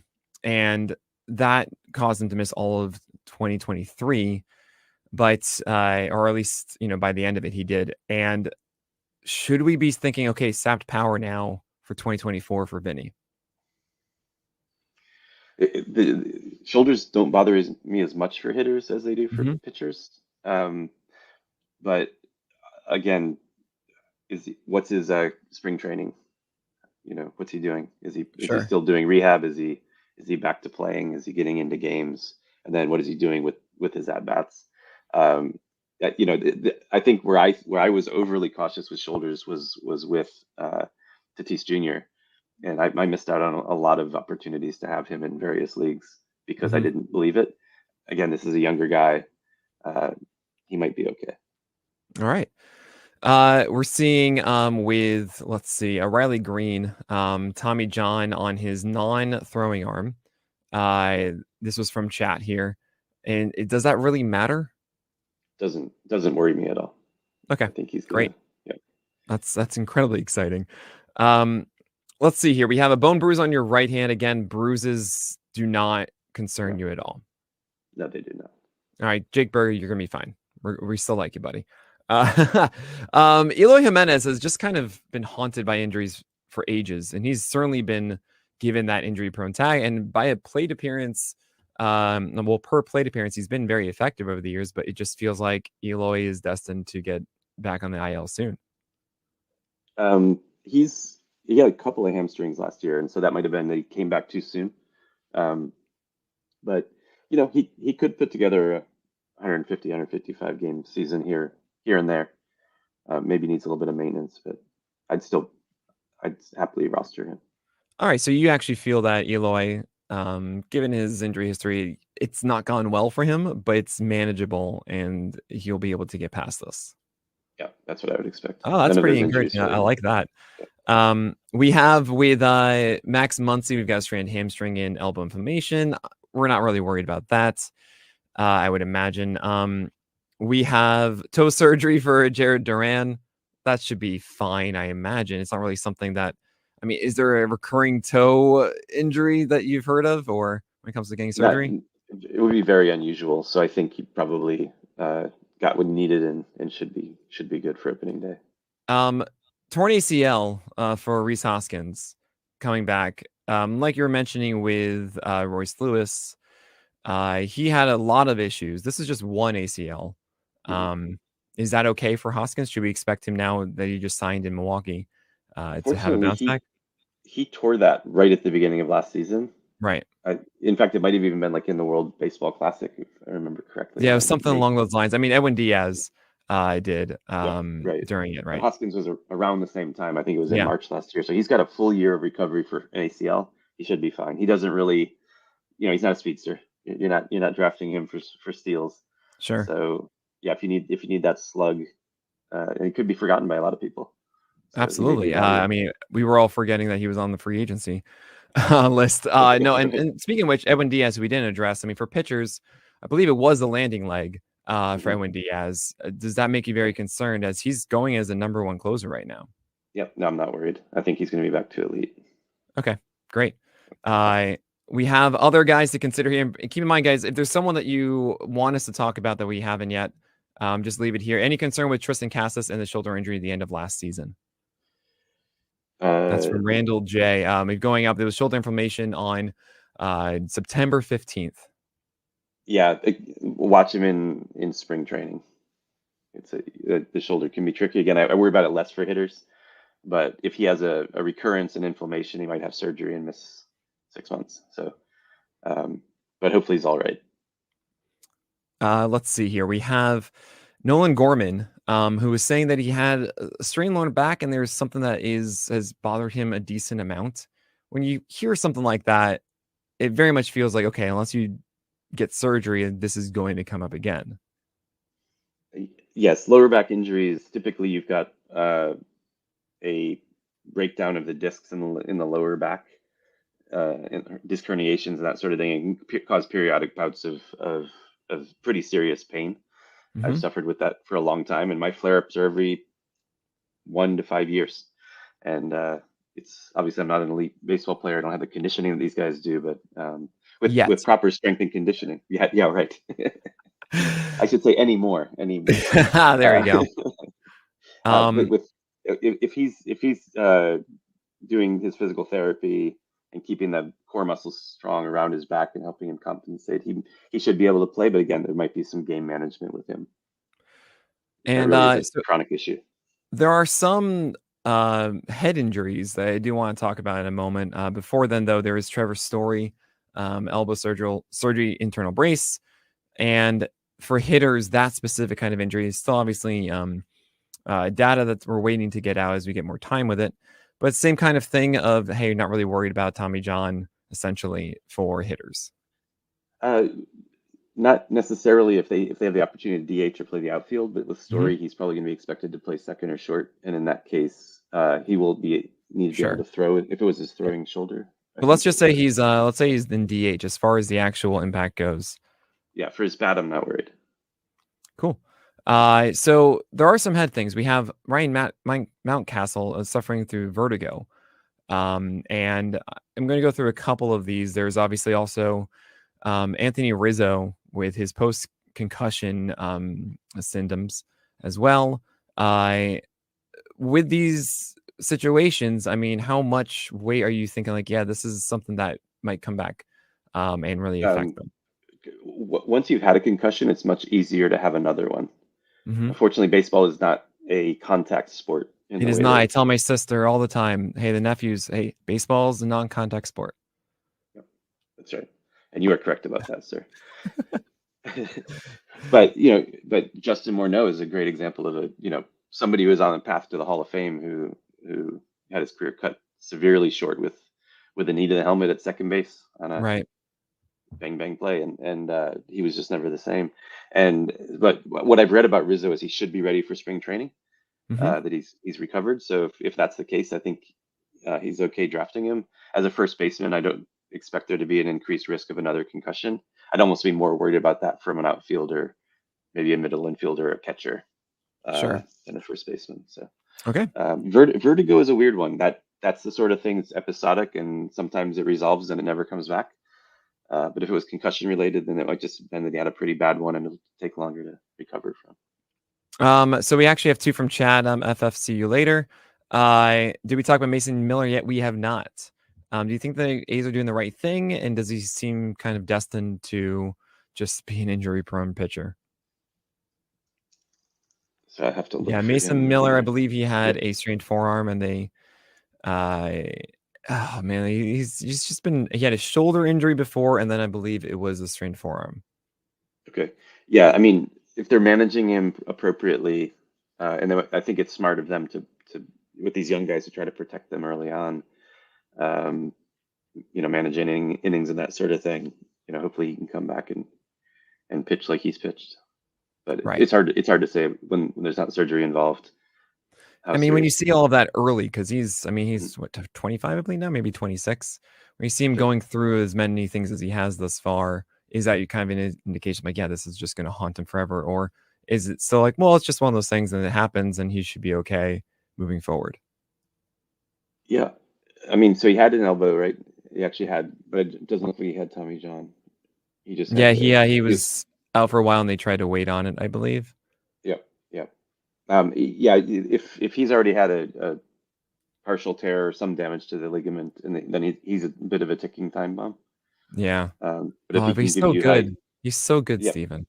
Speaker 1: that caused him to miss all of 2023. But or at least by the end of it, he did. And should we be thinking, okay, sapped power now for 2024 for Vinny?
Speaker 2: The shoulders don't bother me as much for hitters as they do for
Speaker 1: Hmm.
Speaker 2: pitchers. But again, what's his spring training? What's he doing? Is he
Speaker 1: Sure.
Speaker 2: still doing rehab? Is he back to playing? Is he getting into games? And then what is he doing with his at bats? Um, I think where I was overly cautious with shoulders was with Tatis Jr. And I missed out on a lot of opportunities to have him in various leagues because I
Speaker 1: Hmm.
Speaker 2: didn't believe it. Again, this is a younger guy. Uh, he might be okay.
Speaker 1: All right. We're seeing with let's see, Riley Green, Tommy John on his non-throwing arm. This was from chat here, and does that really matter?
Speaker 2: Doesn't worry me at all.
Speaker 1: Okay,
Speaker 2: I think he's
Speaker 1: great.
Speaker 2: gonna. Yeah.
Speaker 1: That's incredibly exciting. Um, let's see here. We have a bone bruise on your right hand. Again, bruises do not concern
Speaker 2: No,
Speaker 1: you at all.
Speaker 2: no, they do not.
Speaker 1: All right, Jake Berger, you're gonna be fine. We still like you, buddy. Eloy Jimenez has just kind of been haunted by injuries for ages, and he's certainly been given that injury-prone tag. And by a plate appearance, well, per plate appearance, he's been very effective over the years. But it just feels like Eloy is destined to get back on the IL soon.
Speaker 2: He had a couple of hamstrings last year, and so that might have been that he came back too soon. Um, but he could put together a 150, 155 game season here and there. Maybe needs a little bit of maintenance, but I'd still I'd happily roster him.
Speaker 1: All right, so you actually feel that Eloy, given his injury history, it's not gone well for him, but it's manageable, and he'll be able to get past this.
Speaker 2: Yeah, that's what I would expect.
Speaker 1: Oh, that's
Speaker 2: None of
Speaker 1: pretty
Speaker 2: those injuries
Speaker 1: encouraging. I
Speaker 2: really matter.
Speaker 1: like that. We have with Max Muncy, we've got strained hamstring and elbow inflammation. We're not really worried about that. I would imagine. We have toe surgery for Jared Duran. That should be fine, I imagine. It's not really something that, I mean, is there a recurring toe injury that you've heard of, or when it comes to getting
Speaker 2: Not
Speaker 1: surgery?
Speaker 2: It would be very unusual. So I think he probably got what he needed and should be good for opening day.
Speaker 1: Um, Torn ACL for Reese Hoskins coming back. Like you were mentioning with Royce Lewis, he had a lot of issues. This is just one ACL.
Speaker 2: Mhm.
Speaker 1: Is that okay for Hoskins? Should we expect him now that he just signed in Milwaukee to have a
Speaker 2: Fortunately,
Speaker 1: bounce back?
Speaker 2: he tore that right at the beginning of last season.
Speaker 1: Right.
Speaker 2: In fact, it might have even been like in the World Baseball Classic, if I remember correctly.
Speaker 1: Yeah, it was something
Speaker 2: May
Speaker 1: along those lines. I mean, Edwin Diaz did
Speaker 2: Yeah, right.
Speaker 1: during it,
Speaker 2: And
Speaker 1: right?
Speaker 2: Hoskins was around the same time. I think it was in
Speaker 1: Yeah,
Speaker 2: March last year. So he's got a full year of recovery for an ACL. He should be fine. He doesn't really, he's not a speedster. You're not drafting him for steals.
Speaker 1: sure.
Speaker 2: So yeah, if you need that slug, and it could be forgotten by a lot of people. So he may be
Speaker 1: Absolutely. I
Speaker 2: valuable.
Speaker 1: mean, we were all forgetting that he was on the free agency list. No, and speaking of which, Edwin Diaz, who we didn't address. I mean, for pitchers, I believe it was the landing leg for
Speaker 2: Mhm.
Speaker 1: Edwin Diaz. Does that make you very concerned as he's going as the number one closer right now?
Speaker 2: Yep. No, I'm not worried. I think he's going to be back to elite.
Speaker 1: Okay, great. Uh, we have other guys to consider here. Keep in mind, guys, if there's someone that you want us to talk about that we haven't yet, just leave it here. Any concern with Tristan Cassis and the shoulder injury at the end of last season? That's
Speaker 2: Uh,
Speaker 1: from Randall J. Going up, there was shoulder inflammation on September 15th.
Speaker 2: yeah, watch him in spring training. The shoulder can be tricky. Again, I worry about it less for hitters. But if he has a recurrence and inflammation, he might have surgery and miss 6 months. So, but hopefully he's all right.
Speaker 1: Let's see here. We have Nolan Gorman, who was saying that he had a strained lower back, and there's something that has bothered him a decent amount. When you hear something like that, it very much feels like, okay, unless you get surgery, this is going to come up again.
Speaker 2: Yes, lower back injuries, typically you've got a breakdown of the discs in the lower back, disc herniations and that sort of thing, and cause periodic bouts of pretty serious pain. I've suffered with that for a long time, and my flare-ups are every 1 to 5 years. And it's obviously I'm not an elite baseball player. I don't have the conditioning that these guys do, but with
Speaker 1: Yet.
Speaker 2: proper strength and conditioning, yeah, right. I should say anymore.
Speaker 1: There you go.
Speaker 2: But with if he's doing his physical therapy and keeping the core muscles strong around his back and helping him compensate, he should be able to play. But again, there might be some game management with him. That
Speaker 1: And
Speaker 2: really is a
Speaker 1: so
Speaker 2: chronic issue.
Speaker 1: there are some head injuries that I do want to talk about in a moment. Before then, though, there is Trevor Story, elbow surgery, internal brace. And for hitters, that specific kind of injury is still obviously data that we're waiting to get out as we get more time with it. But same kind of thing of, hey, not really worried about Tommy John, essentially, for hitters.
Speaker 2: Not necessarily if they have the opportunity to DH or play the outfield, but with
Speaker 1: Mhm.
Speaker 2: Story, he's probably going to be expected to play second or short, and in that case, he will need to be able
Speaker 1: Sure.
Speaker 2: to throw it if it was his throwing shoulder. I
Speaker 1: But let's
Speaker 2: think
Speaker 1: just say he's in DH as far as the actual impact goes.
Speaker 2: yeah, for his bat, I'm not worried.
Speaker 1: Cool. So there are some head things. We have Ryan Mountcastle suffering through vertigo. And I'm going to go through a couple of these. There's obviously also Anthony Rizzo with his post concussion symptoms as well. With these situations, I mean, how much weight are you thinking? Like, yeah, this is something that might come back and really affect
Speaker 2: Um,
Speaker 1: them.
Speaker 2: Once you've had a concussion, it's much easier to have another one.
Speaker 1: Hmm.
Speaker 2: Unfortunately, baseball is not a contact sport in
Speaker 1: It
Speaker 2: the
Speaker 1: is
Speaker 2: way
Speaker 1: not. I
Speaker 2: that.
Speaker 1: tell my sister all the time, hey, the nephews, hey, baseball is a non-contact sport.
Speaker 2: Yep, that's right, and you are correct about that, sir. But Justin Morneau is a great example of somebody who was on the path to the Hall of Fame who had his career cut severely short with a knee to the helmet at second base on a
Speaker 1: Right.
Speaker 2: bang bang play, and he was just never the same. But what I've read about Rizzo is he should be ready for spring training.
Speaker 1: Hmm.
Speaker 2: That he's recovered. So if that's the case, I think he's okay drafting him as a first baseman. I don't expect there to be an increased risk of another concussion. I'd almost be more worried about that from an outfielder, maybe a middle infielder, or a catcher,
Speaker 1: Sure.
Speaker 2: than a first baseman. So
Speaker 1: Okay.
Speaker 2: vertigo is a weird one. That's the sort of thing that's episodic, and sometimes it resolves and it never comes back. But if it was concussion related, then it might just depend that he had a pretty bad one and it'll take longer to recover from.
Speaker 1: So we actually have two from Chad. FF, see you later. Did we talk about Mason Miller yet? We have not. Do you think the A's are doing the right thing? And does he seem kind of destined to just be an injury prone pitcher?
Speaker 2: So I have to look
Speaker 1: Yeah,
Speaker 2: for
Speaker 1: Mason
Speaker 2: him
Speaker 1: Miller, I
Speaker 2: here.
Speaker 1: believe he had
Speaker 2: Yep.
Speaker 1: a strained forearm and uh, oh man, he's just been, he had a shoulder injury before. And then I believe it was a strained forearm.
Speaker 2: Okay. Yeah, I mean, if they're managing him appropriately, and I think it's smart of them to with these young guys to try to protect them early on, um, managing innings and that sort of thing. Hopefully he can come back and pitch like he's pitched. But
Speaker 1: Right.
Speaker 2: it's hard to say when there's not surgery involved how
Speaker 1: I mean, when you
Speaker 2: serious.
Speaker 1: see all of that early, because
Speaker 2: Mhm.
Speaker 1: he's what, 25, I believe now, maybe 26. When you see him
Speaker 2: Okay.
Speaker 1: going through as many things as he has thus far, is that you kind of an indication like, yeah, this is just going to haunt him forever? Or is it still like, well, it's just one of those things and it happens and he should be okay moving forward?
Speaker 2: Yeah. I mean, so he had an elbow, right? He actually had, but it doesn't look like he had Tommy John. He just
Speaker 1: Yeah,
Speaker 2: had
Speaker 1: he
Speaker 2: he was,
Speaker 1: was out for a while and they tried to wait on it, I believe.
Speaker 2: yeah, yeah. Yeah, if he's already had a partial tear or some damage to the ligament, and then he's a bit of a ticking time bomb.
Speaker 1: Yeah.
Speaker 2: But if
Speaker 1: Oh,
Speaker 2: he
Speaker 1: but
Speaker 2: can
Speaker 1: he's
Speaker 2: give
Speaker 1: so
Speaker 2: you high,
Speaker 1: good. He's so good,
Speaker 2: yeah.
Speaker 1: Steven.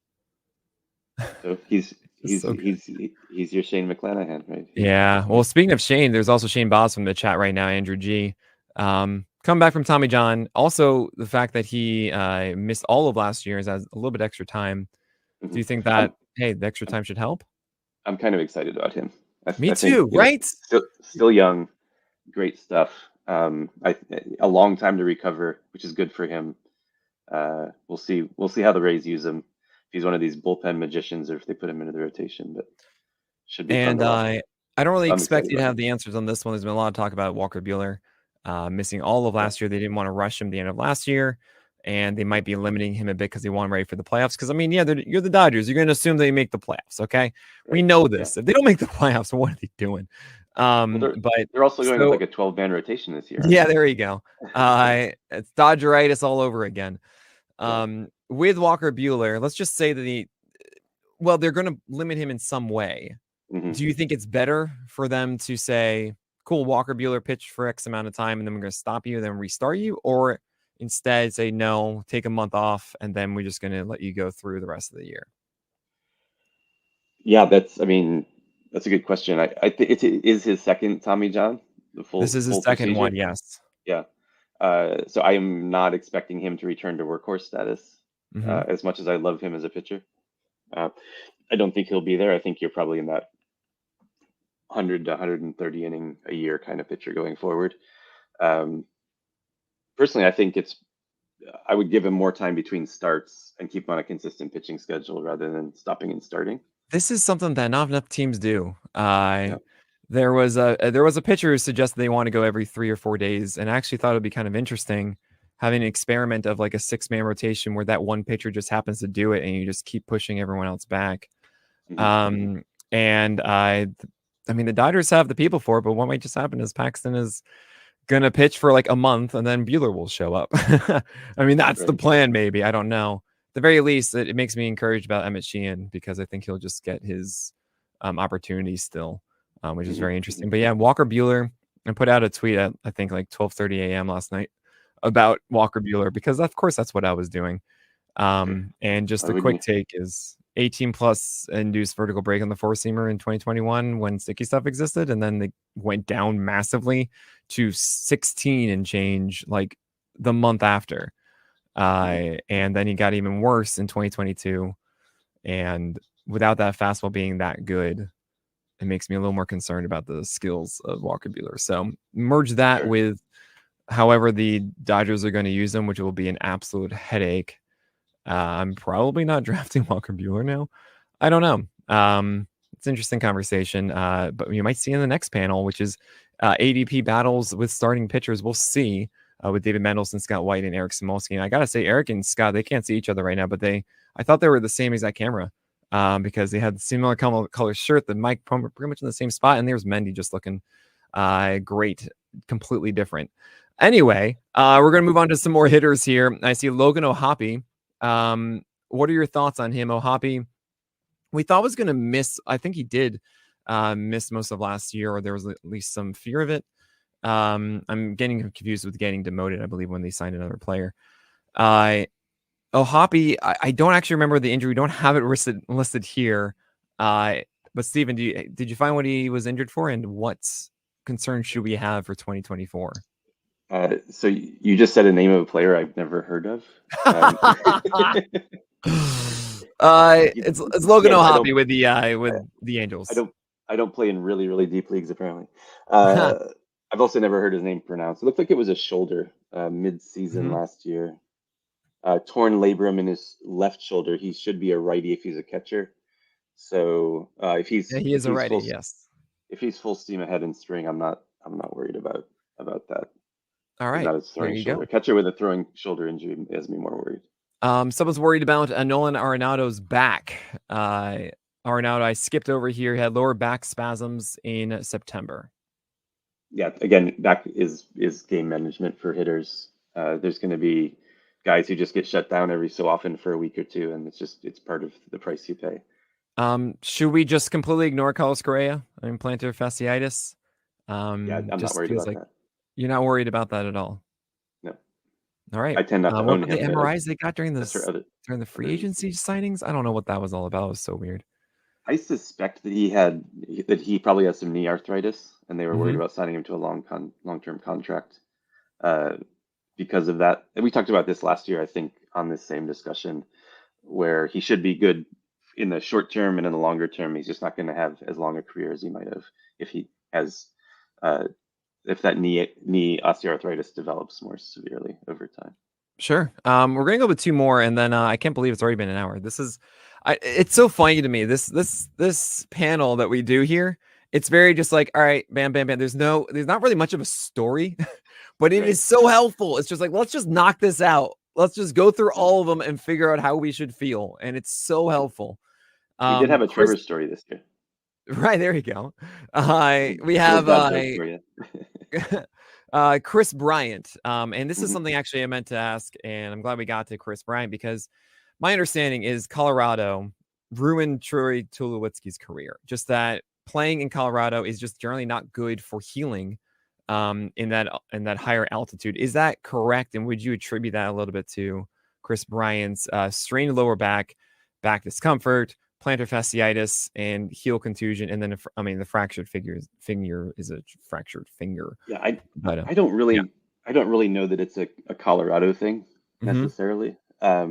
Speaker 2: So he's
Speaker 1: Just
Speaker 2: he's
Speaker 1: so good.
Speaker 2: he's your Shane McClanahan, right?
Speaker 1: Yeah. Well, speaking of Shane, there's also Shane Boss from the chat right now, Andrew G. Coming back from Tommy John. Also, the fact that he missed all of last year has a little bit extra time. Do
Speaker 2: Mhm.
Speaker 1: you think
Speaker 2: I'm
Speaker 1: that, hey, the extra time should help?
Speaker 2: I'm kind of excited about him.
Speaker 1: Me
Speaker 2: I think,
Speaker 1: too, right?
Speaker 2: still young, great stuff. A long time to recover, which is good for him. We'll see how the Rays use him. If he's one of these bullpen magicians, or if they put him into the rotation, but should be fun
Speaker 1: And
Speaker 2: to watch.
Speaker 1: I don't really
Speaker 2: I'm
Speaker 1: expect
Speaker 2: excited
Speaker 1: you to
Speaker 2: about
Speaker 1: have
Speaker 2: him.
Speaker 1: the answers on this one. There's been a lot of talk about Walker Buehler missing all of
Speaker 2: Yeah,
Speaker 1: last year. They didn't want to rush him the end of last year, and they might be limiting him a bit because they want him ready for the playoffs. Because I mean, yeah, you're the Dodgers. You're going to assume they make the playoffs. Okay, we
Speaker 2: right.
Speaker 1: know
Speaker 2: Yeah.
Speaker 1: this. If they don't make the playoffs, what are they doing?
Speaker 2: Well,
Speaker 1: But
Speaker 2: they're also going with
Speaker 1: so
Speaker 2: like a 12-man rotation this year, aren't
Speaker 1: yeah,
Speaker 2: they?
Speaker 1: there you go. It's Dodgeritis all over again.
Speaker 2: Yeah.
Speaker 1: With Walker Buehler, let's just say that they're going to limit him in some way.
Speaker 2: Hmm.
Speaker 1: Do you think it's better for them to say, cool, Walker Buehler pitched for X amount of time and then we're going to stop you, then restart you? Or instead say, no, take a month off and then we're just going to let you go through the rest of the year?
Speaker 2: Yeah, I mean, that's a good question. I think it is his second Tommy John, the
Speaker 1: This is his
Speaker 2: full
Speaker 1: second one,
Speaker 2: procedure.
Speaker 1: yes.
Speaker 2: Yeah. So I am not expecting him to return to workhorse status,
Speaker 1: Hmm.
Speaker 2: as much as I love him as a pitcher. Uh, I don't think he'll be there. I think you're probably in that 100 to 130 inning a year kind of pitcher going forward. Um, Personally, I would give him more time between starts and keep him on a consistent pitching schedule rather than stopping and starting.
Speaker 1: This is something that not enough teams do.
Speaker 2: Yeah.
Speaker 1: There was a pitcher who suggested they want to go every 3 or 4 days, and I actually thought it would be kind of interesting having an experiment of like a 6-man rotation where that one pitcher just happens to do it, and you just keep pushing everyone else back.
Speaker 2: Hmm.
Speaker 1: And I mean, the Dodgers have the people for it, but what might just happen is Paxton is gonna pitch for like a month, and then Bueller will show up. I mean, that's the
Speaker 2: Right.
Speaker 1: plan. Maybe I don't know. At the very least, it makes me encouraged about Emmett Sheehan because I think he'll just get his opportunity still, which is
Speaker 2: Hmm.
Speaker 1: very
Speaker 2: Hmm.
Speaker 1: interesting. But yeah, Walker Bueller, I put out a tweet at I think like 12:30 a.m. last night about Walker Bueller because of course that's what I was doing. And just
Speaker 2: Why
Speaker 1: a
Speaker 2: wouldn't
Speaker 1: quick
Speaker 2: you?
Speaker 1: take is 18 plus induced vertical break on the four seamer in 2021 when sticky stuff existed, and then they went down massively to 16 and change like the month after.
Speaker 2: Hmm.
Speaker 1: And then he got even worse in 2022. And without that fastball being that good, it makes me a little more concerned about the skills of Walker Buehler. So merge that
Speaker 2: Sure.
Speaker 1: with however the Dodgers are going to use him, which will be an absolute headache. I'm probably not drafting Walker Buehler now. I don't know. It's an interesting conversation, but you might see in the next panel, which is ADP battles with starting pitchers. We'll see with David Mendelson, Scott White, and Eric Smolsky. And I gotta say, Eric and Scott, they can't see each other right now, but I thought they were the same exact camera because they had similar color shirt, the mic pretty much in the same spot, and there's Mendy just looking great, completely different. Anyway, we're gonna move on to some more hitters here. I see Logan O'Hoppe. What are your thoughts on him? O'Hoppe, we thought was going to miss. I think he did miss most of last year, or there was at least some fear of it. I'm getting confused with getting demoted, I believe, when they signed another player. O'Hoppe, I don't actually remember the injury. We don't have it listed here. But Steven, did you find what he was injured for, and what concerns should we have for 2024?
Speaker 2: So you just said a name of a player I've never heard of. Um,
Speaker 1: It's Logan
Speaker 2: yeah,
Speaker 1: O'Hoppe with
Speaker 2: I,
Speaker 1: the
Speaker 2: I
Speaker 1: Angels.
Speaker 2: don't, I don't play in really, really deep leagues apparently. Uh, I've also never heard his name pronounced. It looked like it was a shoulder mid-season
Speaker 1: Mhm.
Speaker 2: last year. Torn labrum in his left shoulder. He should be a righty if he's a catcher. So
Speaker 1: Yeah, he is already. Yes.
Speaker 2: if he's full steam ahead in spring, I'm not worried about that.
Speaker 1: All
Speaker 2: He's
Speaker 1: right.
Speaker 2: not a
Speaker 1: There
Speaker 2: throwing
Speaker 1: you
Speaker 2: shoulder.
Speaker 1: go.
Speaker 2: Catcher with a throwing shoulder injury has me more worried.
Speaker 1: Someone's worried about Nolan Arenado's back. Arenado, I skipped over here. He had lower back spasms in September.
Speaker 2: Yeah, again, back is game management for hitters. There's going to be guys who just get shut down every so often for a week or two, and it's part of the price you pay.
Speaker 1: Should we just completely ignore Carlos Correa? I mean, plantar fasciitis.
Speaker 2: Yeah, I'm not
Speaker 1: Just
Speaker 2: worried
Speaker 1: feels
Speaker 2: about
Speaker 1: like
Speaker 2: that.
Speaker 1: you're not worried about that at all.
Speaker 2: No,
Speaker 1: All right.
Speaker 2: I tend not to
Speaker 1: What
Speaker 2: own
Speaker 1: about the
Speaker 2: him, but
Speaker 1: MRIs they got during
Speaker 2: that's for
Speaker 1: this
Speaker 2: other
Speaker 1: during the
Speaker 2: other
Speaker 1: free
Speaker 2: reasons.
Speaker 1: agency signings? I don't know what that was all about. It was so weird.
Speaker 2: I suspect that he probably has some knee arthritis, and they were worried
Speaker 1: Hmm.
Speaker 2: about signing him to a long-term contract uh, because of that. And we talked about this last year, I think, on this same discussion, where he should be good in the short term, and in the longer term, he's just not going to have as long a career as he might have if he has uh, if that knee osteoarthritis develops more severely over time.
Speaker 1: Sure. We're gonna go with two more, and then I can't believe it's already been an hour. It's so funny to me. This panel that we do here, it's very just like, all right, bam, bam, bam. There's not really much of a story, but it
Speaker 2: Right.
Speaker 1: is so helpful. It's just like, let's just knock this out. Let's just go through
Speaker 2: Yeah.
Speaker 1: all of them and figure out how we should feel, and it's so helpful.
Speaker 2: We did have a
Speaker 1: Chris,
Speaker 2: Trevor story this year.
Speaker 1: right there you go. We
Speaker 2: Little
Speaker 1: have
Speaker 2: dad joke for you.
Speaker 1: Chris Bryant. And this is
Speaker 2: Hmm.
Speaker 1: something actually I meant to ask, and I'm glad we got to Chris Bryant because my understanding is Colorado ruined Troy Tulowitzki's career. Just that playing in Colorado is just generally not good for healing in that higher altitude. Is that correct? And would you attribute that a little bit to Chris Bryant's strained lower back discomfort, plantar fasciitis, and heel contusion, and then the fractured finger is a fractured finger.
Speaker 2: Yeah, I
Speaker 1: But
Speaker 2: I don't
Speaker 1: yeah.
Speaker 2: really I don't really know that it's a Colorado thing
Speaker 1: Hmm.
Speaker 2: necessarily. I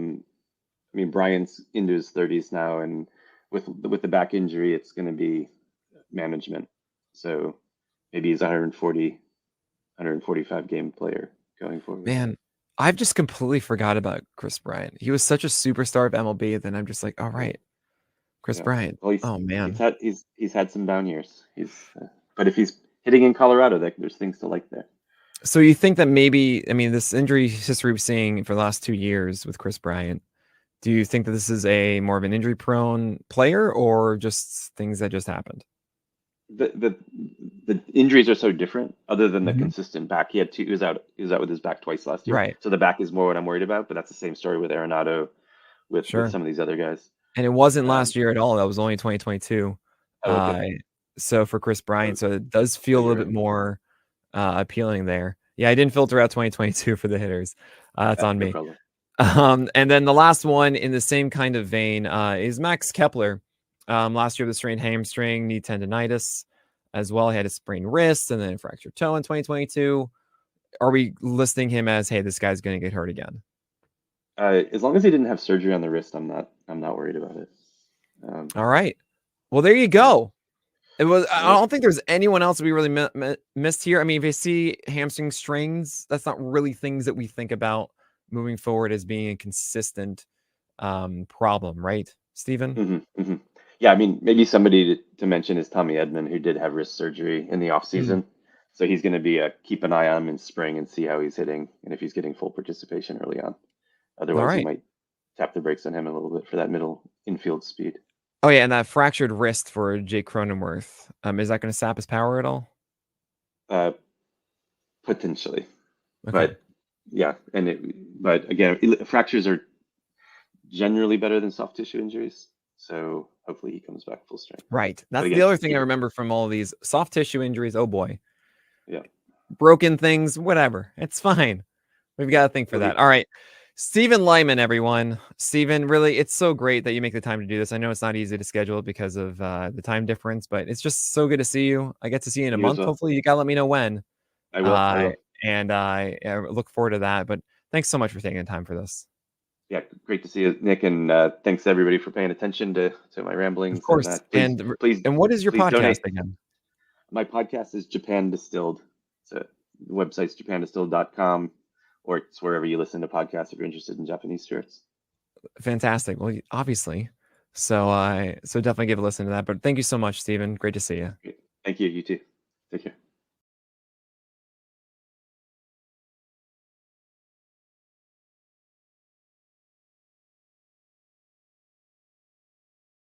Speaker 2: mean, Brian's into his 30s now, and with the back injury, it's going to be management. So maybe he's 140, 145 game player going forward.
Speaker 1: Man, I've just completely forgot about Chris Bryant. He was such a superstar of MLB. Then I'm just like, all
Speaker 2: Yeah,
Speaker 1: right, Chris
Speaker 2: yeah.
Speaker 1: Bryant.
Speaker 2: Well,
Speaker 1: Oh man.
Speaker 2: he's had some down years. But if he's hitting in Colorado, there's things to like there.
Speaker 1: So you think that maybe, I mean, this injury history we've seen for the last 2 years with Chris Bryant, do you think that this is a more of an injury prone player or just things that just happened?
Speaker 2: the the the injuries are so different. Other than the
Speaker 1: Hmm.
Speaker 2: consistent back, he was out with his back twice last year.
Speaker 1: Right.
Speaker 2: So the back is more what I'm worried about. But that's the same story with Arenado, with
Speaker 1: Sure.
Speaker 2: some of these other guys.
Speaker 1: And it wasn't
Speaker 2: Um,
Speaker 1: last year at all. That was only 2022.
Speaker 2: oh, okay.
Speaker 1: Uh, so for Chris Bryant,
Speaker 2: So,
Speaker 1: so it does
Speaker 2: so
Speaker 1: feel a
Speaker 2: you're
Speaker 1: little bit
Speaker 2: right.
Speaker 1: more appealing there. Yeah, I didn't filter out 2022 for the hitters. That's on
Speaker 2: No
Speaker 1: me.
Speaker 2: problem.
Speaker 1: And then the last one in the same kind of vein is Max Kepler. Last year with a strained hamstring, knee tendonitis as well. He had a sprained wrist and then a fractured toe in 2022. Are we listing him as, hey, this guy's going to get hurt again?
Speaker 2: As long as he didn't have surgery on the wrist, I'm not worried about it.
Speaker 1: All right. Well, there you
Speaker 2: Yeah.
Speaker 1: go. It was.
Speaker 2: All
Speaker 1: I
Speaker 2: right.
Speaker 1: don't think there's anyone else we really missed here. I mean, if you see hamstring strains, that's not really things that we think about moving forward as being a consistent problem, right, Stephen?
Speaker 2: Hmm. Hmm. Yeah, I mean, maybe somebody to mention is Tommy Edman, who did have wrist surgery in the off
Speaker 1: Mm.
Speaker 2: season. So he's going to be keep an eye on him in spring and see how he's hitting and if he's getting full participation early on.
Speaker 1: All
Speaker 2: Otherwise, you
Speaker 1: right.
Speaker 2: might tap the brakes on him a little bit for that middle infield speed.
Speaker 1: Oh yeah, and that fractured wrist for Jake Cronenworth. Is that going to sap his power at all?
Speaker 2: Uh, Potentially,
Speaker 1: Okay.
Speaker 2: but yeah, but again, fractures are generally better than soft tissue injuries. So hopefully he comes back full strength.
Speaker 1: Right.
Speaker 2: But
Speaker 1: That's the
Speaker 2: again,
Speaker 1: other thing I remember from all these soft tissue injuries. Oh boy.
Speaker 2: yeah,
Speaker 1: Broken things, whatever. It's fine. We've got
Speaker 2: yeah,
Speaker 1: to think for
Speaker 2: it'll
Speaker 1: that.
Speaker 2: be
Speaker 1: All right. Stephen Lyman, everyone. Stephen, really, it's so great that you make the time to do this. I know it's not easy to schedule because of the time difference, but it's just so good to see you. I get to see you in a
Speaker 2: you as
Speaker 1: month.
Speaker 2: well.
Speaker 1: Hopefully, you got to let me know when.
Speaker 2: I will. I
Speaker 1: Uh,
Speaker 2: will.
Speaker 1: and I look forward to that. But thanks so much for taking the time for this.
Speaker 2: Yeah, great to see you, Nick, and thanks everybody for paying attention to my
Speaker 1: Of
Speaker 2: ramblings. And
Speaker 1: course.
Speaker 2: please, please,
Speaker 1: And what is your
Speaker 2: please
Speaker 1: podcast
Speaker 2: donate.
Speaker 1: again?
Speaker 2: My podcast is Japan Distilled. So the website's japandistilled.com, or it's wherever you listen to podcasts if you're interested in Japanese spirits.
Speaker 1: Fantastic. Well, obviously. So definitely give a listen to that. But thank you so much, Stephen. Great to see you.
Speaker 2: Great. Thank you. You too. Take care.